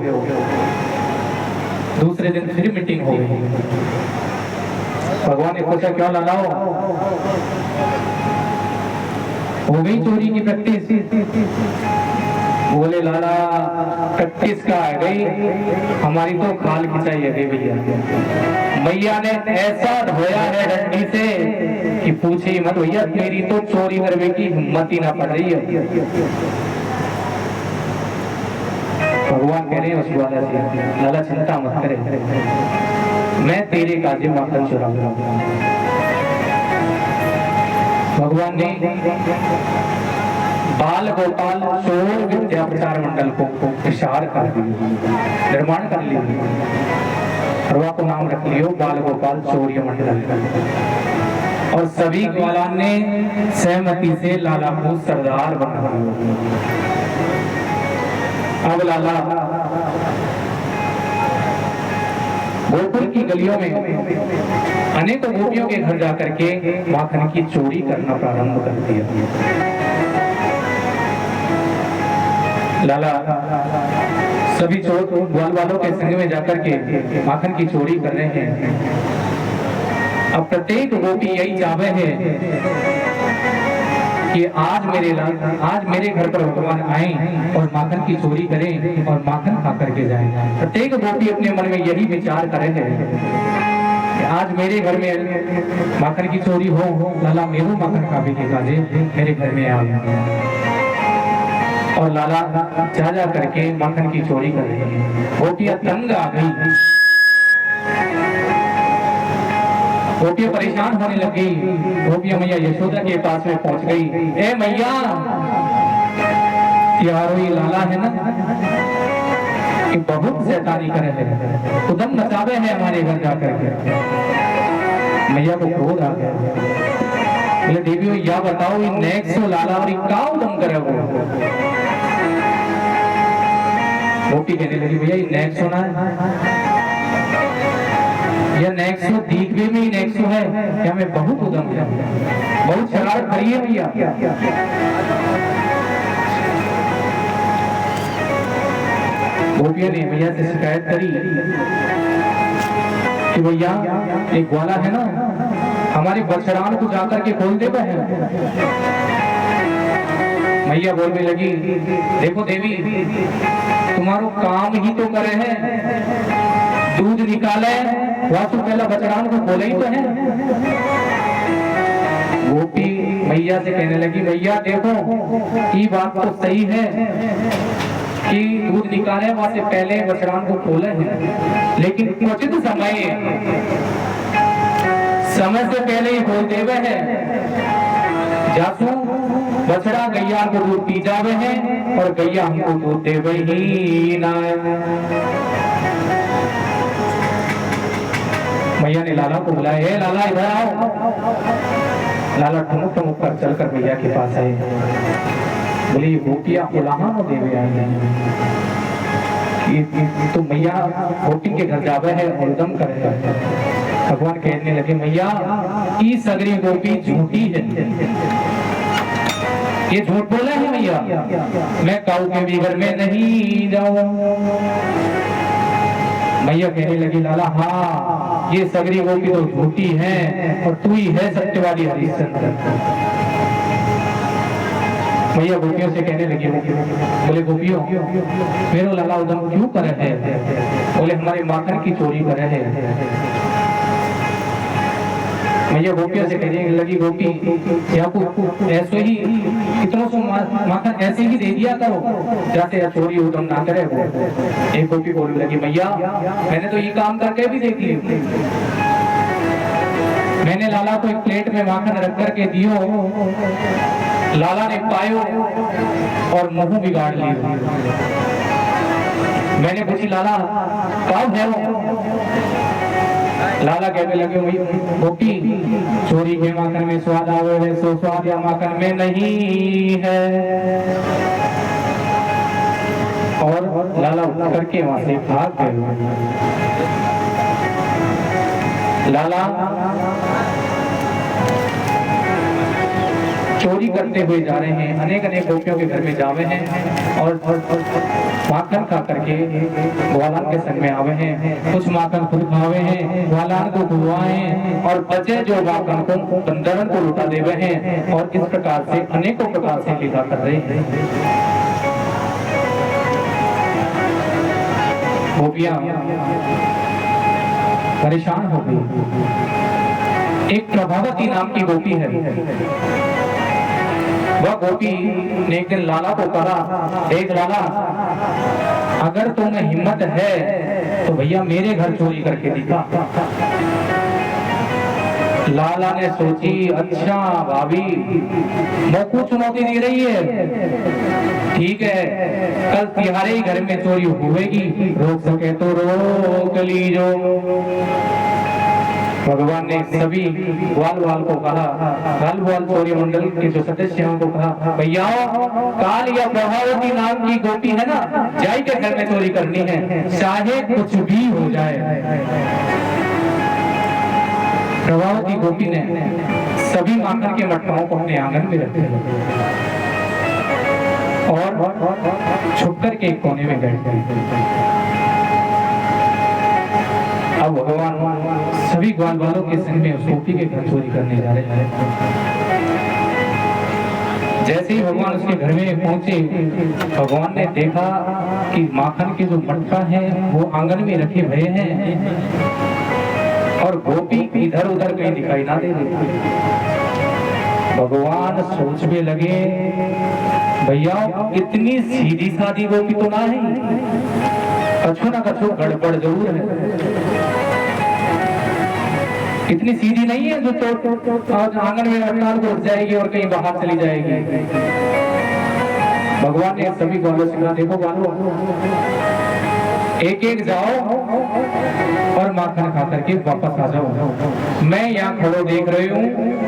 दूसरे दिन फिर मीटिंग हो गई। भगवान ने पूछा क्यों लालाओ, हो गई चोरी की प्रैक्टिस? बोले लाला प्रैक्टिस का आ गई, हमारी तो खाल खिंचाई है भैया। मैया ने ऐसा धोया है डंडी से कि पूछे ही मत भैया, मेरी तो चोरी करने की हिम्मत ही ना पड़ रही है। भगवान कह रहे हैं उस वाला से, लाला चिंता मत करे, मैं तेरे काजे माखन चुराऊंगा। भगवान ने बाल गोपाल चोर विद्या प्रचार मंडल को प्रसार कर दिया, निर्माण कर लिया, और को नाम रख लियो बाल गोपाल चौर्य मंडल। और सभी ग्वालान ने सहमति से लाला को सरदार बना दिया। अब लाला गोकुल की गलियों में अनेकों गोपियों के घर जाकर के माखन की चोरी करना प्रारंभ कर दिया। लाला सभी चोर ग्वाल वालों के संग में जाकर के माखन की चोरी कर रहे हैं। अब प्रत्येक गोपी यही चाहे है कि आज मेरे घर पर भगवान आए और माखन की चोरी करें और माखन खा करके जाएं। प्रत्येक गोपी अपने मन में यही विचार कर रहे हैं कि आज मेरे घर में माखन की चोरी हो, लाला मेरो माखन खा भी के काजे मेरे घर में आ गया। और लाला जा करके माखन की चोरी कर रही है। गोपियां तंग आ गई, गोपियां परेशान होने लगी। गोपियां मैया यशोदा के पास में पहुंच गई। ए मैया, यारो ये लाला है ना, कि बहुत शैतानी करे है, उदम मचावे है हमारे घर जाकर के। मैया को क्रोध आ गया, बोले देवियों या बताओ ये नेक्सो लाला और का उदम करे वो? गोपी कहने लगी भैया ये नेक्सो ना है, यह नेक्सो दिखने में ही नेक्सो है, क्या मैं बहुत उदम है, बहुत शरारत करी है भैया। गोपिया ने भैया से शिकायत करी कि भैया एक ग्वाला है ना, हमारे बछड़ान को जाकर के खोल दे है। मैया बोलने लगी देखो देवी, तुम्हारो काम ही तो करे है, दूध निकाले वहां तो पहला बछड़ान को खोले ही तो है। गोपी मैया से कहने लगी मैया देखो ये बात तो सही है कि दूध निकाले वहां से पहले बछड़ान को खोले हैं, लेकिन उचित समय से पहले ही खोल देवे है। जासू बछड़ा गैया को दूध पी जावे है और गैया हमको दूध देवे ही ना। मैया ने लाला को बुलाया, हे लाला इधर आओ। लाला ठुमुक ठुमुक कर चलकर मैया के पास आए, बोले ये गोपियां उलाहा में देवे आई हैं, तो मैया गोपी के घर जावे है और उदम करे है। भगवान कहने लगे मैया ई सगरी गोपी झूठी है, ये झूठ बोला है मैया, मैं काऊ के भी घर में नहीं जाऊं। मैया कहने लगी लाला हाँ ये सगरी गोपी तो झूठी है और तू ही है सत्यवादी हरिश्चंद्र। मैया गोपियों से कहने लगी, बोले गोपियों मेरो लाला उदम क्यों करे है? बोले हमारे माखन की चोरी करे है। मैया गोपियों से कहने लगी गोपी आपको ऐसे ही इतना सो माखन ऐसे ही दे दिया करो जाते चोरी उदम ना करे। एक गोपी बोलने लगी मैया मैंने तो ये काम करके भी देख ली, मैंने लाला को एक प्लेट में माखन रख करके दियो, लाला ने पायो और मुंह बिगाड़ लिया। मैंने पूछी लाला कब है वो? लाला कहने लगे गोपी चोरी के माखन में स्वाद आवे है, सो स्वाद या माखन में नहीं है। और लाला उठ करके वहां से भाग गए। लाला चोरी करते हुए जा रहे हैं, अनेक अनेक गोपियों के घर में जावे हैं और माखन खा करके ग्वालान के संग में आवे हैं। कुछ माखन खुद खावे हैं, ग्वालान को खुलवाए हैं और बचे जो माखन को बंदरन को लुटा देवे हैं और इस प्रकार से अनेकों प्रकार से लीला कर रहे हैं। गोपियां परेशान हो गई। एक प्रभावती नाम की गोपी है। वह गोपी ने एक दिन लाला को कहा, देख लाला, अगर तुम्हें हिम्मत है तो भैया मेरे घर चोरी करके दिखा। लाला ने सोची, अच्छा भाभी मोकू चुनौती दे रही है, ठीक है, कल तुम्हारे ही घर में चोरी होगी, रोक सके तो रोक लीजो। भगवान ने सभी ग्वाल को कहा, ग्वाल चोरी मंडल के जो सदस्य हैं उनको कहा, भैया काल या प्रभावती नाम की गोपी है ना, जाई के घर में चोरी करनी है, चाहे कुछ भी हो जाए। प्रभावती गोपी ने सभी माखन के मटकाओं को अपने आंगन में रखे और छुप कर के एक कोने में बैठ गई। अब भगवान सभी ग्वाल वालों के संग में उस गोपी के घर चोरी करने जा रहे हैं। जैसे ही भगवान उसके घर में पहुंचे, भगवान ने देखा कि माखन के जो मटका है वो आंगन में रखे हुए हैं और गोपी इधर उधर कहीं दिखाई ना दे रही। भगवान सोचने लगे, भैया इतनी सीधी सादी गोपी तो ना है, कछु ना कछु गड़बड़ जरूर है। इतनी सीधी नहीं है जो तो आंगन में अटाल को उठ जाएगी और कहीं बाहर चली जाएगी। भगवान ने सभी ग्वालों से कहा, देखो ग्वालों, एक एक जाओ और माखन खा करके वापस आ जाओ। मैं यहाँ खड़ो देख रही हूँ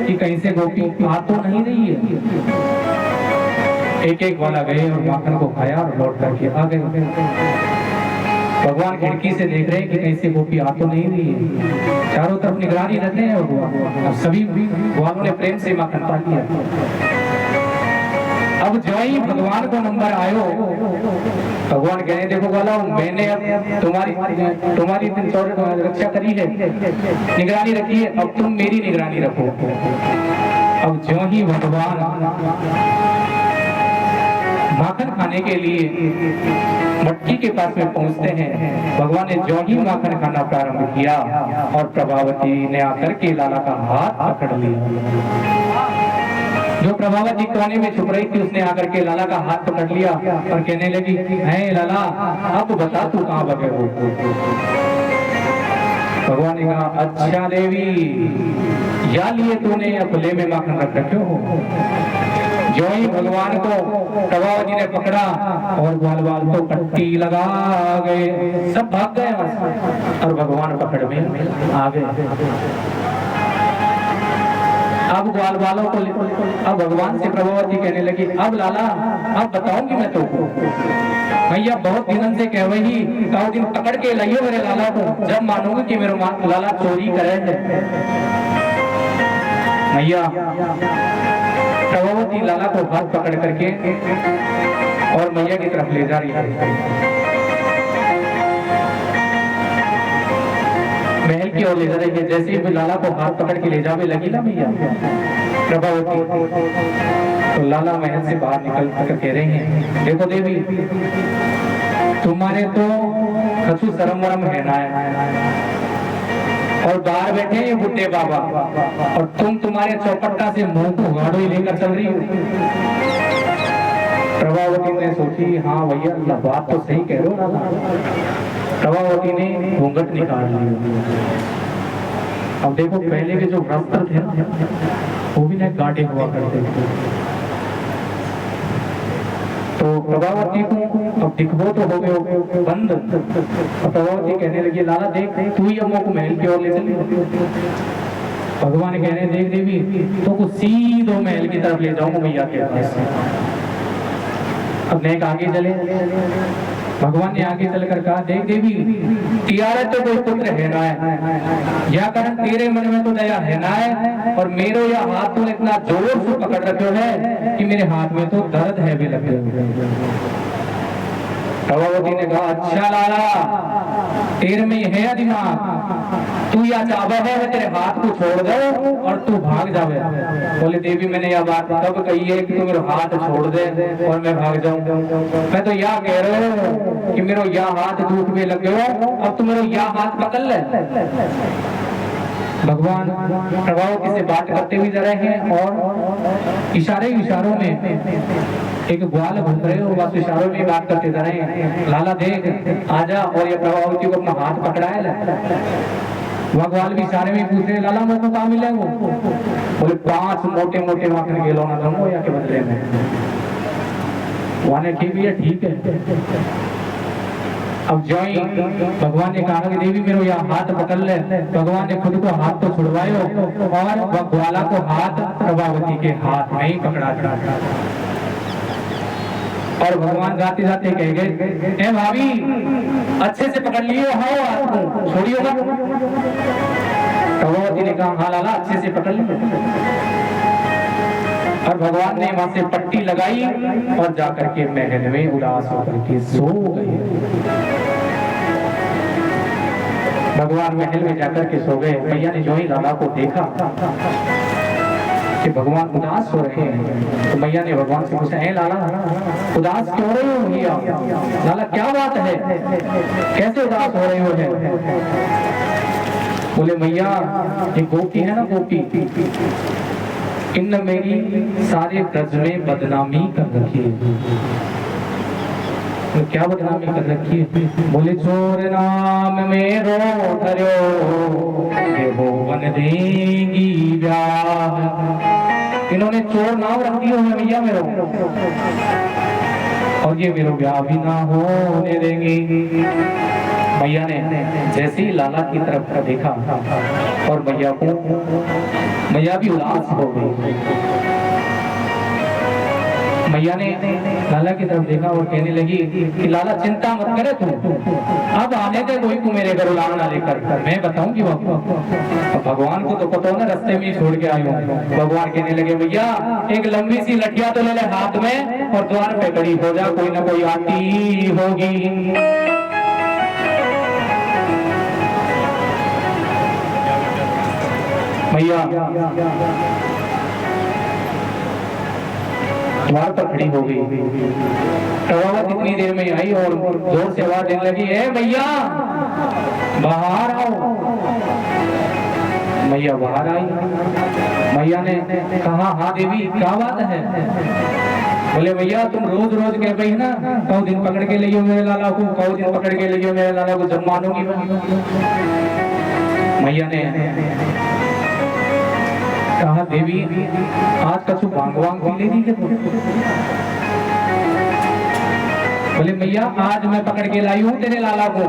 कि कहीं से गोपी आ तो नहीं रही है। एक एक वाला गए और माखन को खाया और लौट करके आ गए। भगवान खिड़की से देख रहे हैं कि कहीं से गोपी आ तो नहीं रही है। चारों तरफ निगरानी रखते हैं भगवान। अब सभी ग्वालों ने प्रेम से माखन खा लिया। अब जो ही भगवान को नंबर आयो, भगवान कहने, देखो ग्वाला, मैंने अब तुम्हारी रक्षा करी है, निगरानी रखी है, अब तुम मेरी निगरानी रखो। अब जो ही भगवान माखन खाने के लिए मटकी के पास में पहुंचते हैं, भगवान ने जो ही माखन खाना प्रारंभ किया और प्रभावती ने आकर के लाला का हाथ पकड़ लिया। जो प्रभावती कोने में छुप रही थी उसने आकर के लाला का हाथ पकड़ लिया और कहने लगी, है लाला, अब बता तू कहाँ बगे हो। भगवान ने कहा, अच्छा देवी, या लिए तूने खुले में माखन रख रखे हो। जो ही भगवान को प्रभावती ने पकड़ा और ग्वाल तो पट्टी लगा गए, सब भाग गए और भगवान पकड़ में आ गए। अब ग्वाल वालों को अब भगवान से प्रभावती कहने लगी, अब लाला, अब बताऊंगी मैं तुमको। भैया बहुत दिन से कह वही कहो दिन पकड़ के लाइयो मेरे लाला को, जब मानोगे कि मेरे लाला चोरी करे। भैया प्रभावती लाला को हाथ पकड़ करके और मैया की तरफ ले जा रही है, महल की ओर ले जा रही है। जैसे ही लाला को हाथ पकड़ के ले जावे लगी ना भैया प्रभावती, तो लाला महल से बाहर निकल कर कह रहे हैं, देखो देवी, तुम्हारे तो कछु शर्म वरम है ना, और बाहर बैठे हैं ये बुड्ढे बाबा और तुम्हारे चौपट्टा से मुंह को गाड़ो ही लेकर चल रही हो। प्रभावती ने सोची, हाँ भैया बात तो सही कह रहे हो। प्रभावती ने घूंघट निकाल लिया। अब देखो पहले के जो वस्त्र थे वो भी ना गाढ़े हुआ करते थे, तो प्रभावती को अब दिखबो तो हो गए बंद। प्रभावती कहने लगी, लाला देख, तू ही अम्मों को महल की ओर ले चली। भगवान कहने, देख देवी, तो को सीधो महल की तरफ ले जाऊंगा भैया के पास। अब नेक आगे चले, भगवान ने आगे चलकर कहा, देख देवी, तियारे तो कोई पुत्र है ना है, या कारण तेरे मन में तो दया है ना है, और मेरो यह हाथ तो इतना जोर से पकड़ रखे है कि मेरे हाथ में तो दर्द है भी लगे हुए। प्रभावती ने कहा, अच्छा लाला, तेरे में है दिमाग, तू या चावा है तेरे हाथ को छोड़ दो और तू भाग जावे। बोले, देवी मैंने यह बात कब कही है कि तू मेरा हाथ छोड़ दे और मैं भाग जाऊं? मैं तो यह कह रहा हूं कि मेरा यह हाथ दुख में लगे हो, अब तू मेरा यह हाथ पकड़ ले। भगवान प्रभावती से बात करते हुए जा रहे हैं और इशारों में एक ग्वाल घूम रहे हो, बस इशारों में बात करते जा रहे हैं, लाला देख आजा, और ये प्रभावती को अपना हाथ पकड़ाए। वह ग्वाल भी इशारे में पूछ रहे, लाला मेरे को कहाँ मिले? वो बोले, 5 मोटे मोटे माखन के लोना दूंगा या के बदले में। वहां ने ठीक है, ठीक है। अब जो ही भगवान ने कहा कि देवी मेरे यह हाथ पकड़ ले, भगवान ने खुद को हाथ तो छुड़वायो और वह ग्वाला को हाथ प्रभावती के हाथ में ही पकड़ा था। और भगवान गाते जाते कह गए, ए भाभी, अच्छे से पकड़ लियो हाथ को, छोड़ियो मत। प्रभावती ने कहा, हाँ लाला, अच्छे से पकड़ लियो। और भगवान ने वहां से पट्टी लगाई और जाकर के महल में उदास होकर के सो गए। भगवान महल में जाकर के सो गए। मैया ने जो ही लाला को देखा कि भगवान उदास हो रहे हैं, तो मैया ने भगवान से पूछा, लाला उदास क्यों रहे हो भैया? लाला क्या बात है, कैसे उदास हो रहे हो? है बोले, मैया ये गोपी है ना, गोपी, इन मेरी सारे ब्रज में बदनामी कर रखी है। तो क्या बदनामी कर रखी है? बोले, चोर नाम मेरो धर्यो, ये भुवन देगी ब्याह। इन्होंने चोर नाम रख दिया है भैया मेरो, और ये मेरो ब्याह भी ना होने देंगे। मैया ने जैसे ही लाला की तरफ देखा और मैया भी उदास हो गई। मैया ने लाला की तरफ देखा और कहने लगी कि लाला चिंता मत करे तू, अब आने दे कोई को मेरे घर लाना लेकर, मैं बताऊंगी भगवान को तो पता ना, रास्ते में छोड़ के आयो। भगवान कहने लगे, भैया एक लंबी सी लठिया तो ले ले हाथ में और द्वार पे खड़ी हो जा, कोई ना कोई आती होगी। मैया द्वार पर खड़ी हो गई। प्रभावती इतनी देर में आई और जोर से आवाज देने लगी, है मैया बाहर आओ। मैया बाहर आई। मैया ने कहा, हाँ देवी क्या बात है? बोले, भैया तुम रोज रोज कह रही ना, कौ दिन पकड़ के लियो मेरे लाला को, कौ दिन पकड़ के लियो मेरे लाला को, जब मानूंगी। मैया ने कहा, देवी आज कछु भांग वांग पी लेनी के? बोले, मैया आज मैं पकड़ के लाई हूँ तेरे लाला को।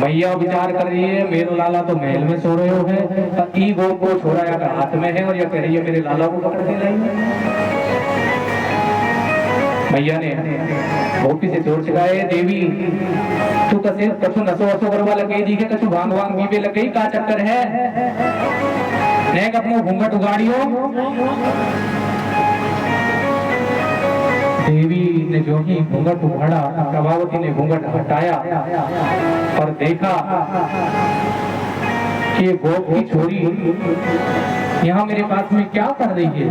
मैया विचार कर रही है, मेरे लाला तो महल में सो रहे हो है, ई गोप को छोड़ा या हाथ में है और ये कह रही है मेरे लाला को पकड़ के लाई हूँ। मैया ने गोपी से जोर चलाए, देवी तू कछु नसो वसो करवा लगे दी के, कछु भांग वांग पीवे लगे, का चक्कर है? नेक अपनो घूंघट उगाड़ियो। देवी ने जो ही घूंघट उगाड़ा, प्रभावती ने घूंघट हटाया और देखा कि गोप की छोरी यहाँ मेरे पास में क्या कर रही है।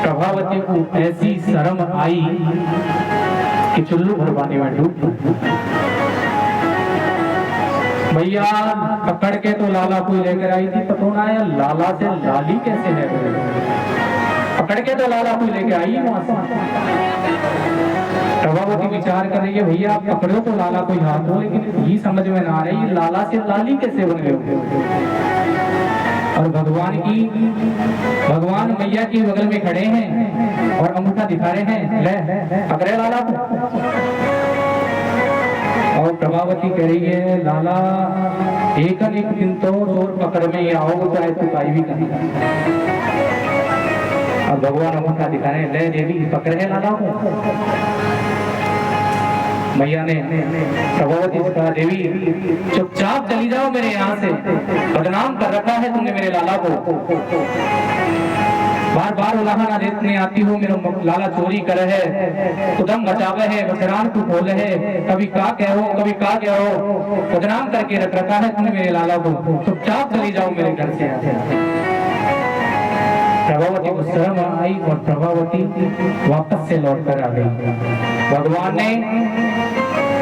प्रभावती को ऐसी शर्म आई कि चुल्लू भरवाने में डूब। भैया पकड़ के तो लाला को लेकर आई थी, पता ना है लाला से लाली कैसे है, पकड़ के तो लाला को लेकर आई वहां से। प्रभावती विचार कर रही है, भैया आप पकड़ो तो लाला को हाथ हो, लेकिन ये समझ में ना आ रही लाला से लाली कैसे बन गए। और भगवान मैया के बगल में खड़े हैं और अंगूठा दिखा रहे हैं, ले पकड़े लाला को। और प्रभावती कह रही है, लाला एक दिन तो चोर पकड़ में आओ, चाहे तो काई भी कर। अब भगवान अंगूठा दिखाने, ले देवी पकड़ है लाला को। मैया ने प्रभावती से कहा, देवी चुपचाप चली जाओ मेरे यहाँ से, बदनाम कर रखा है तुमने मेरे लाला को। बार बार उलाहना देने आती हो, मेरा लाला चोरी करे है, उदम मचावे है, बसरान को खोले है, कभी का कहो कभी का कहो, बदनाम करके रख रखा है तुमने मेरे लाला को, चुपचाप चली जाओ मेरे घर से। प्रभावती को शर्म आई और प्रभावती वापस से लौट कर आ गई। भगवान ने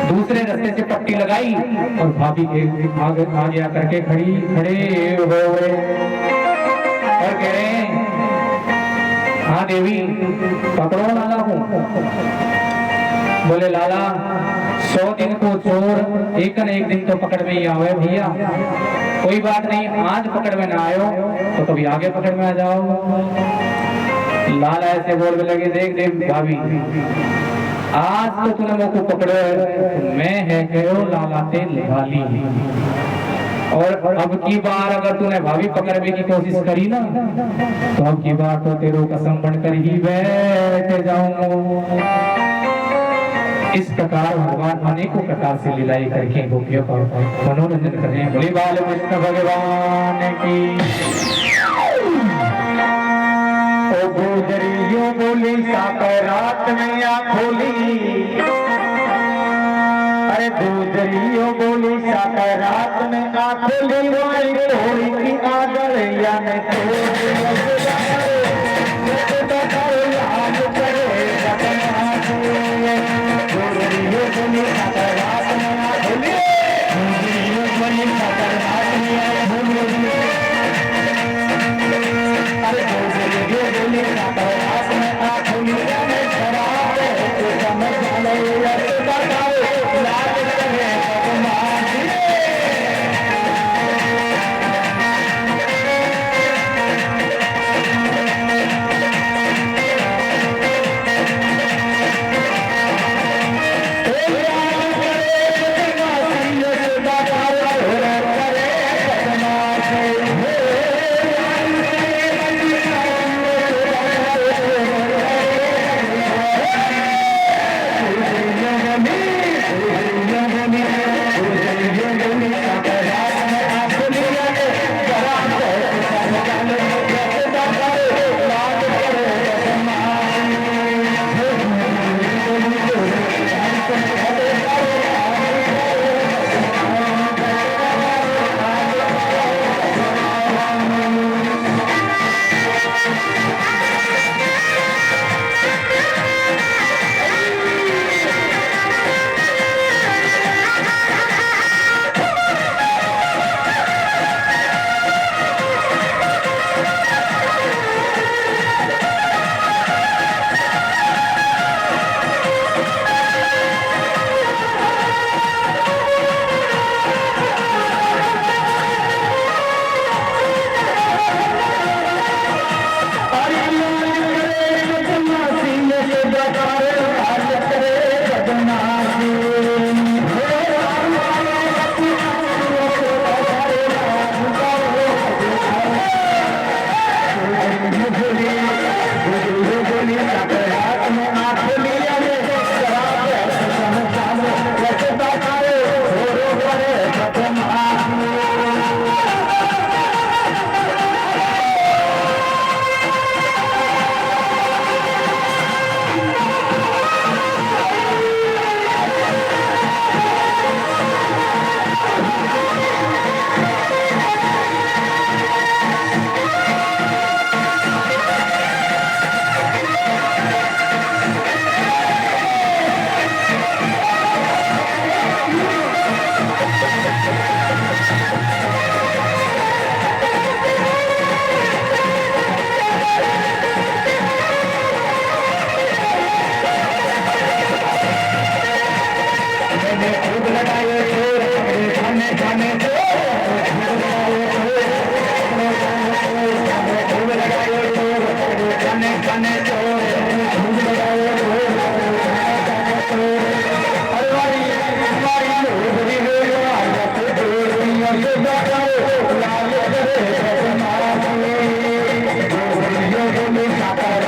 दूसरे रास्ते से पट्टी लगाई और भाभी के आगे आकर के खड़े हुए और कह रहे हैं, हाँ देवी पकड़ो लाला को। बोले लाला 100 दिन को चोर एक न एक दिन तो पकड़ में ही आवे भैया, कोई बात नहीं, आज पकड़ में ना आयो तो कभी आगे पकड़ में आ जाओ। लाला ऐसे बोलने लगे, देख देख भाभी, आज तो तूने मुझको पकड़ो, मैं है कहो लाला ते लाली, और अब की बार अगर तूने भाभी पकड़ने की कोशिश करी ना, तो अब की बार तो तेरो कसम बनकर ही बैठ जाऊंगा। इस प्रकार भगवान अनेकों प्रकार से लीलाएं करके गोपियों का मनोरंजन कर रहे हैं। बोले बाल कृष्ण भगवान की। ओ गुजरियो बोली साकरात में आ खोली, अरे गुजरियो बोली साकरात में आ खोली, थोड़ी की आदर या न Thank you.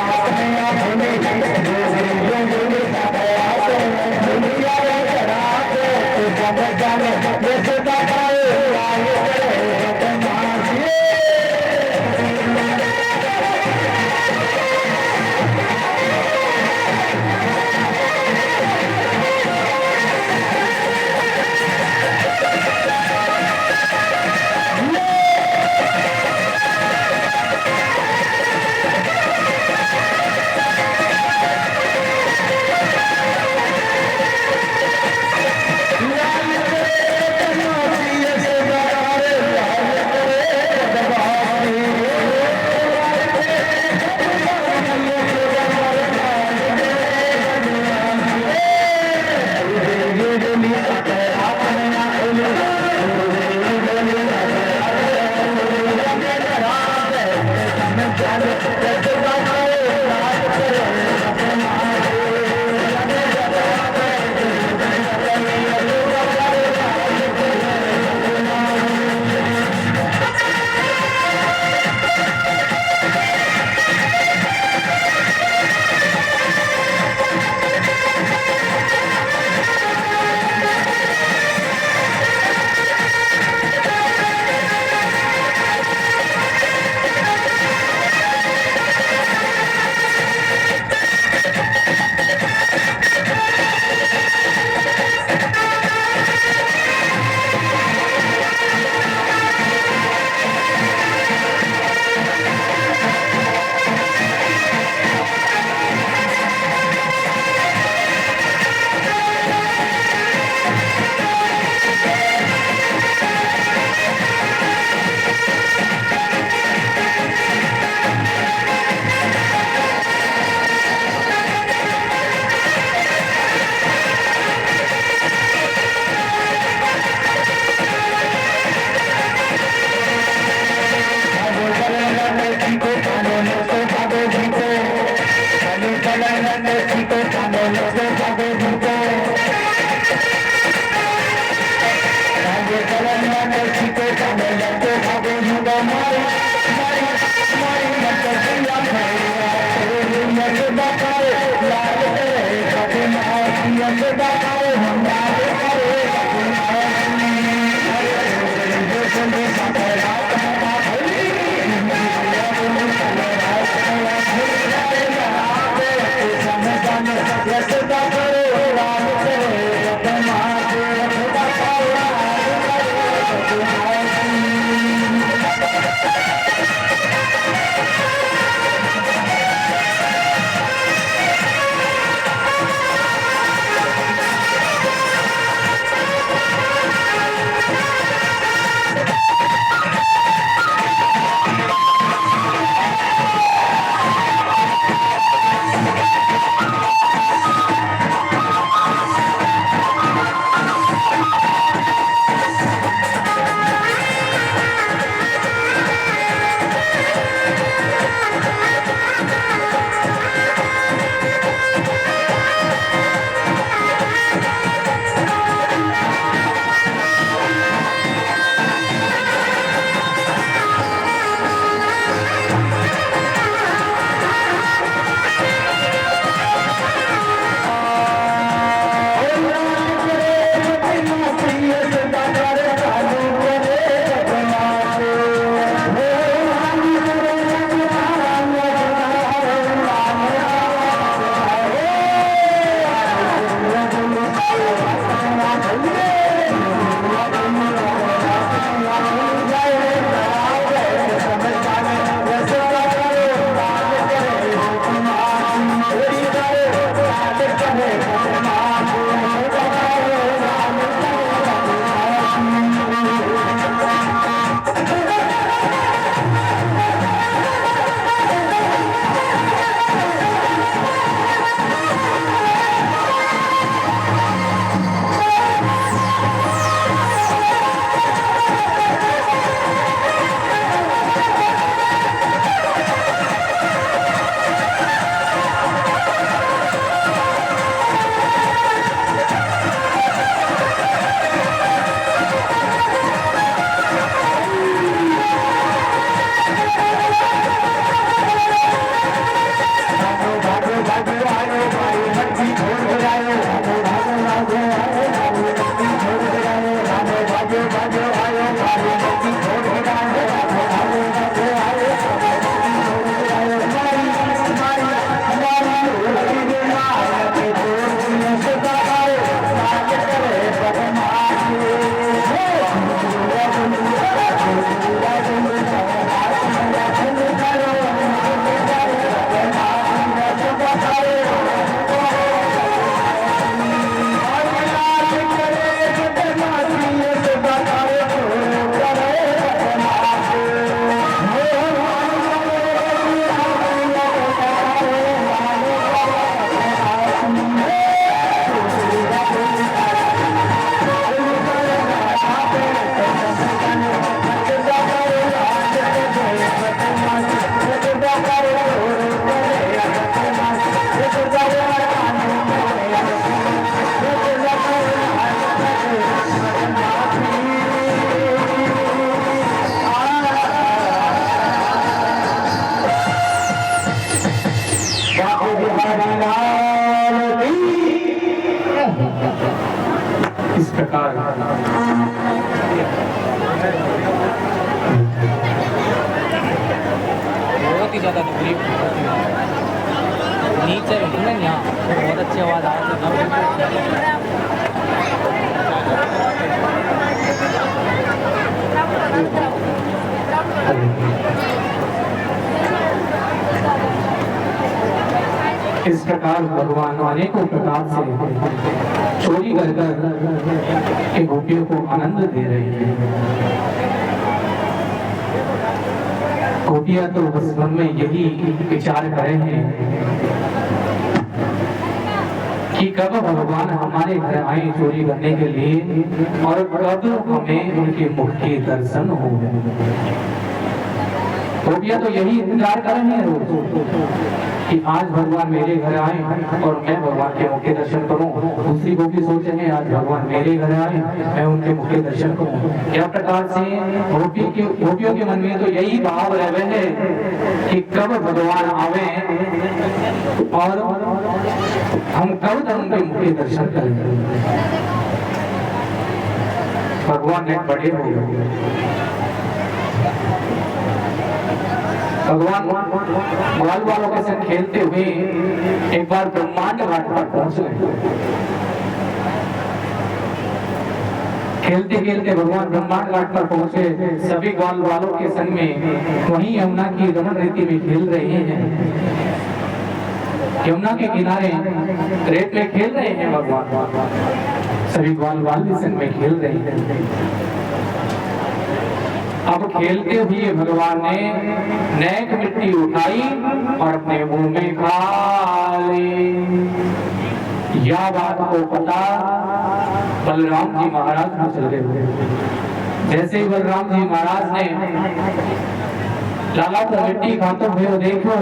प्रकार बहुत ही ज़्यादा तकलीफ नीचे बैठे ना यहाँ तो बहुत अच्छी आवाज़ आ रही इस प्रकार भगवान अनेकों प्रकार से चोरी कर कर गोपियों को आनंद दे रहे हैं। गोपियां तो बस मन में यही विचार कर रहे हैं कि कब भगवान हमारे घर आए चोरी करने के लिए और कब हमें उनके मुख के दर्शन हो। गोपियां तो यही इंतजार कर रहे हैं रोज कि आज भगवान मेरे घर आए और मैं भगवान के मुख के दर्शन करूं। दूसरी गोपी सोच रहे हैं आज भगवान मेरे घर आए मैं उनके मुख के दर्शन करूं। क्या प्रकार से गोपियों के मन में तो यही भाव रहे है कि कब भगवान आवे और हम कब तक उनके मुख के दर्शन करें। भगवान ने बड़े हो गए। भगवान ग्वाल वालों के साथ खेलते हुए एक बार ब्रह्मांड घाट पर पहुंच गए। खेलते खेलते भगवान ब्रह्मांड घाट पर पहुंचे। सभी ग्वाल वालों के संग में वहीं यमुना की रमण रीति में खेल रहे हैं। यमुना के किनारे रेत में खेल रहे हैं भगवान। सभी ग्वाल वाल भी संग में खेल रहे हैं। अब खेलते हुए भगवान ने नेक मिट्टी उठाई और अपने मुंह में खा ली। यह बात को पता बलराम जी महाराज को चल गए। जैसे ही बलराम जी महाराज ने लाला को मिट्टी खाते हुए देखो,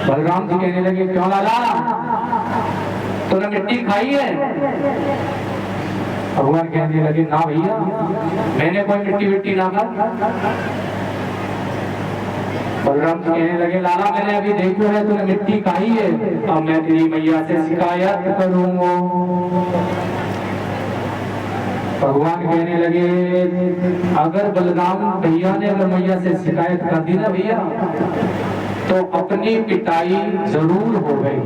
बलराम जी कहने लगे क्यों लाला तूने मिट्टी खाई है? भगवान कहने लगे ना भैया मैंने कोई मिट्टी विट्टी ना खा। बलराम जी कहने लगे लाला मैंने अभी देखो है तूने मिट्टी खाई है, अब मैं तेरी मैया से शिकायत करूंगा। भगवान कहने लगे अगर बलराम भैया ने अगर मैया से शिकायत कर दी ना भैया तो अपनी पिटाई जरूर हो गई।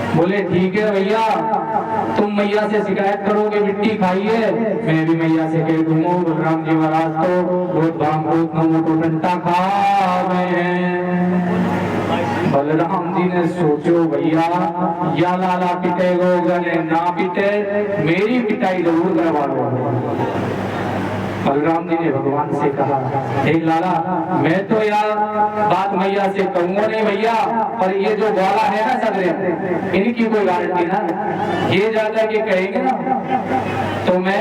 बोले ठीक है भैया तुम मैया से शिकायत करोगे मिट्टी खाई है, मैं भी मैया से कह दूंगा बलराम जी महाराज तो बहुत भांग बहुत डंटा खा गए हैं। बलराम जी ने सोचो भैया या लाला पिटेगा ना पिटे मेरी पिटाई जरूर करवा लो। बलराम जी ने भगवान से कहा देख लाला मैं तो यार बात मैया से कहूंगा नहीं भैया, पर ये जो ग्वाला है ना सगरे इनकी कोई गारंटी ना, ये जाकर के कहेंगे ना तो मैं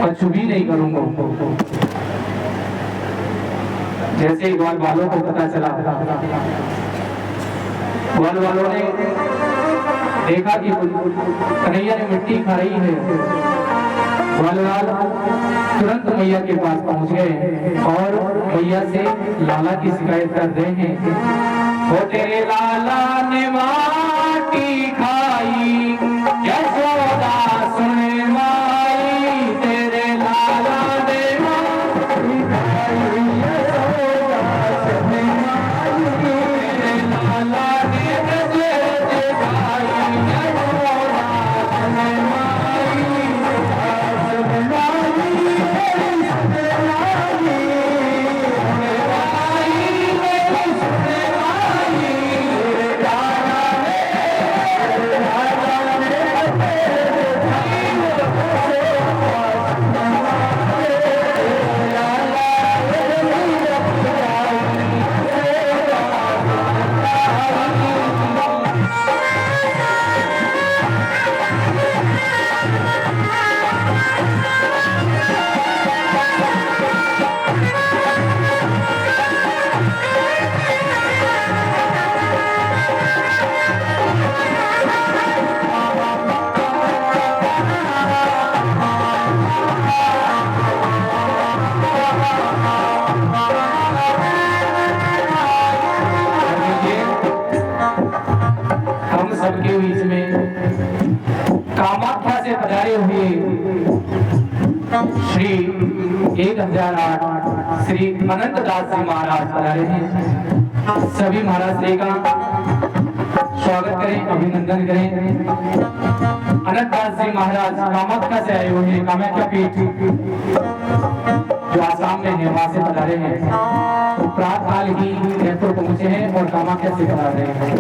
कुछ भी नहीं करूंगा। जैसे ही ग्वाल वालों को पता चला, ग्वाल वालों ने देखा कि कन्हैया ने मिट्टी खा रही है। ग्वालवाल तुरंत मैया के पास पहुंच गए और मैया से लाला की शिकायत कर रहे हैं। हो तेरे लाला ने माटी खाई यशोदा सुन माई, तेरे लाला ने माटी खाई यशोदा सुन माई, तेरे लाला ने झंझारहाट श्री अनंत दास जी महाराज पधारे हैं। सभी महाराज श्री का स्वागत करें, अभिनंदन करें। अनंत दास जी महाराज कामाख्या से आए हुए हैं, कामाख्या पीठ जो आसाम में है वहां से पधारे हैं। प्रात काल ही जयपुर पहुंचे हैं और कामाख्या से पधार रहे हैं।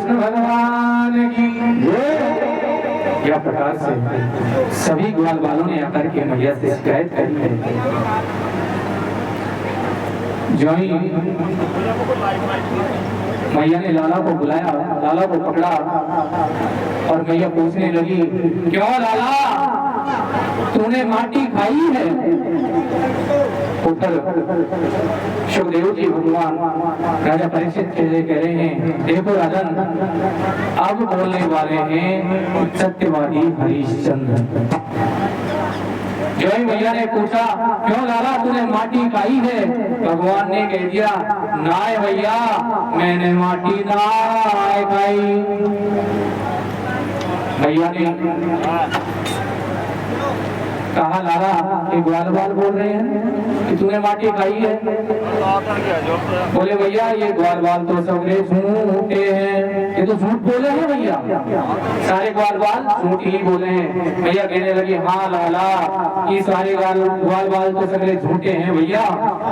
कृष्ण भगवान की जय। या प्रकार से सभी ग्वाल वालों ने आकर के मैया से शिकायत करी है। जो ही मैया ने लाला को बुलाया, लाला को पकड़ा और मैया पूछने लगी, क्यों लाला तूने माटी खाई है? उधर सुखदेव जी भगवान राजा परीक्षित के लिए कह रहे हैं, देखो राजन, अब बोलने वाले हैं सत्यवादी हरिश्चंद्र। जो ही मैया ने पूछा, क्यों लाला तूने माटी खाई है? भगवान ने कह दिया, नाय भैया मैंने माटी ना खाई। भैया ने कहा, लाला ये ग्वाल बाल बोल रहे हैं कि तूने माटी खाई है। बोले भैया ये ग्वाल बाल तो सगले झूठे हैं, ये तो झूठ बोले हैं भैया, सारे ग्वाल बाल झूठ ही बोले हैं। भैया कहने लगे, हाँ लाला ये सारे ग्वाल बाल तो सगले झूठे हैं भैया,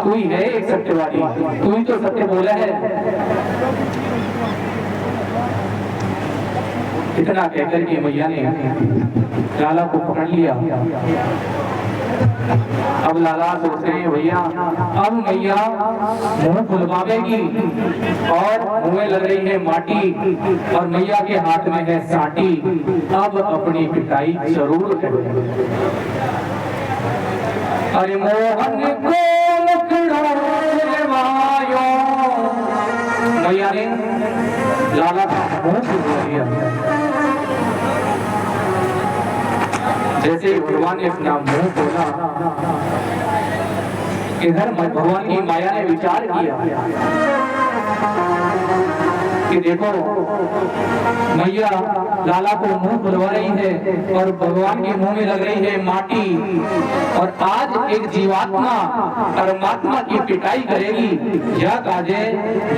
तू ही है एक सत्यवादी, तू ही तो सत्य बोला है। इतना कहकर के मैया ने लाला को पकड़ लिया। अब लाला सोच रहे हैं, भैया अब मैया मुंह खुलवाएगी और मुंह में लग रही है माटी और मैया के हाथ में है साटी, अब अपनी पिटाई जरूर करेंगे। अरे मोहन को मैया ने लाला का मुंह खुलवा दिया। जैसे ही भगवान ने अपना मुंह खोला, इधर भगवान की माया ने विचार किया कि देखो मैया लाला को मुंह खुलवा रही है और भगवान के मुंह में लग रही है माटी, और आज एक जीवात्मा परमात्मा की पिटाई करेगी। यह काजे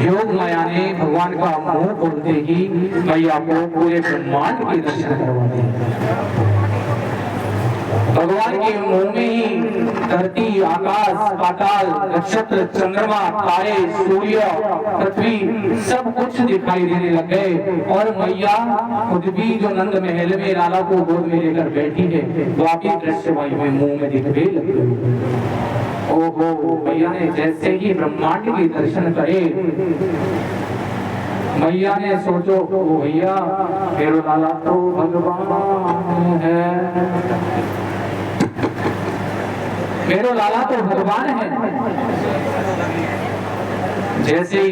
योग माया ने भगवान का मुंह खोलते ही मैया को पूरे ब्रह्मांड के दर्शन करवा दिए। भगवान के मुंह में ही धरती, आकाश, पाताल, नक्षत्र, चंद्रमा, तारे, सूर्य, पृथ्वी सब कुछ दिखाई देने लग गए। और मैया खुद भी जो नंद महल में लाला को गोद में लेकर बैठी है, बाकी दृश्य वही में मुंह में दिखने लगे। ओहो, मैया ने जैसे ही ब्रह्मांड के दर्शन करे, मैया ने सोचो, ओ भैया मेरो लाला तो भगवान है, मेरो लाला तो भगवान है। जैसे ही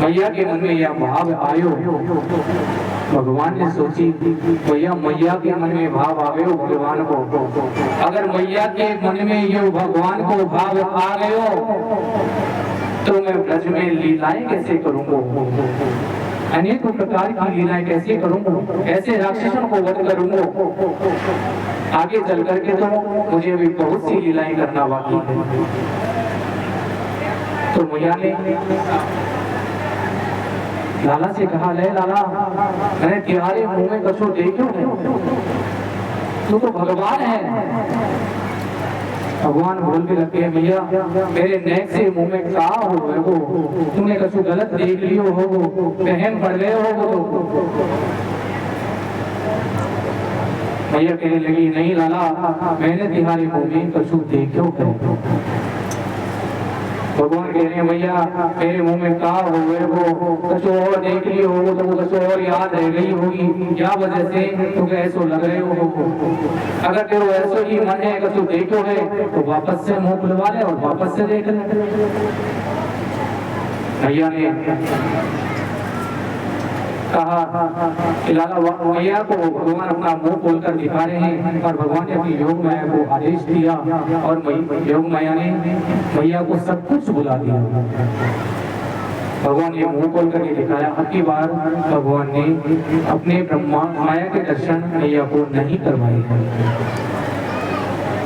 मैया के मन में यह भाव आयो, भगवान ने सोची, भैया मैया के मन में भाव आवे भगवान को, अगर मैया के मन में ये भगवान को भाव आ गयो तो मैं ब्रज में लीलाएं कैसे करूंगा, अनेकों प्रकार की लीलाएं कैसे करूंगा, ऐसे राक्षसों को वध करूंगा, आगे चल करके तो मुझे भी बहुत सी लीलाएं करना बाकी है। तो मैया ने लाला से कहा, ले लाला मैंने तुम्हारे मुंह में कछो देखो है, तू तो भगवान है। भगवान बोल भी रखे हैं, भैया मेरे नेक से मुंह में का हो, तुमने कछु गलत देख लियो हो, बहन पड़ गए हो। भैया कहने लगी, नहीं लाला मैंने तुम्हारे मुंह में कछु देखो है। भगवान कह रहे हैं, भैया मेरे मुंह में का हुए वो कछु और देख लियो हो, तो वो कछु और याद रह गई होगी, क्या वजह से तुम ऐसो लग रहे हो। अगर तेरो ऐसो ही मन है कछु देखो है तो वापस से मुंह खुलवा ले और वापस से देख ले। भैया ने कहा, लाला मैया को भगवान अपना मुंह खोलकर दिखा रहे हैं और भगवान ने अपनी योग माया को आदेश दिया और योग माया ने मैया को सब कुछ बुला दिया। भगवान ने मुंह खोल करके दिखाया। अब की बार भगवान ने अपने ब्रह्मा माया के दर्शन मैया को नहीं करवाए।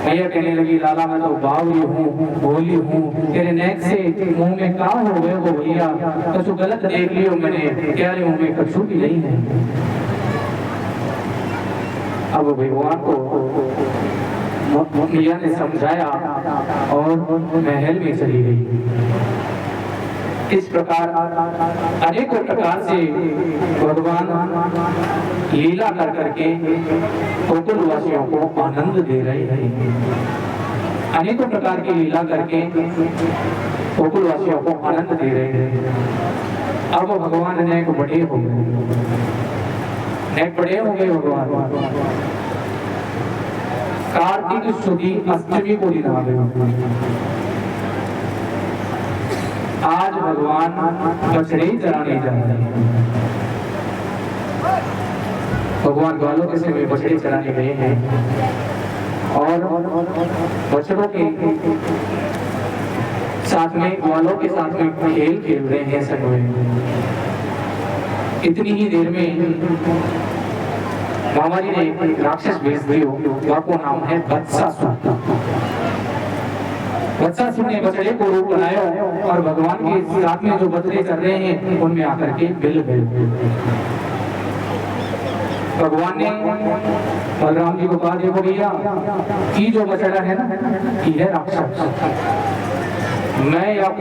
मैया कहने लगी, लाला मैं तो बावली हूँ, भोली हूँ, तेरे नेक से मुंह में का हो गए वो भैया, कछु गलत देख लियो मैंने, तेरे मुंह में कछु भी नहीं है। अब भगवान को मैया ने समझाया और महल में चली गई। इस प्रकार अनेकों प्रकार से भगवान लीला कर करके गोकुल वासियों को आनंद दे रहे हैं। अनेकों प्रकार की लीला करके गोकुल वासियों को आनंद दे रहे हैं। अब भगवान नेक बड़े हो गए, नेक बड़े हो गए भगवान। कार्तिक शुद्धि अष्टमी को दिन आ गए। आज भगवान बछड़े चराने जा रहे हैं। भगवान ग्वालों के समय बछड़े चराने गए हैं और बछड़ों के साथ में ग्वालों के साथ में खेल खेल रहे हैं सब में। इतनी ही देर में महामारी ने एक राक्षस भेज दिया, जिसका नाम है वत्सासुर। वत्सासुर ने बछड़े को रूप बनाया और भगवान के साथ में जो बछड़े चल रहे हैं उनमें आकर के मिल गए। भगवान ने बलराम जी को कहा, देखो भैया कि जो बछड़ा है ना, ये है राक्षस। मैं आपको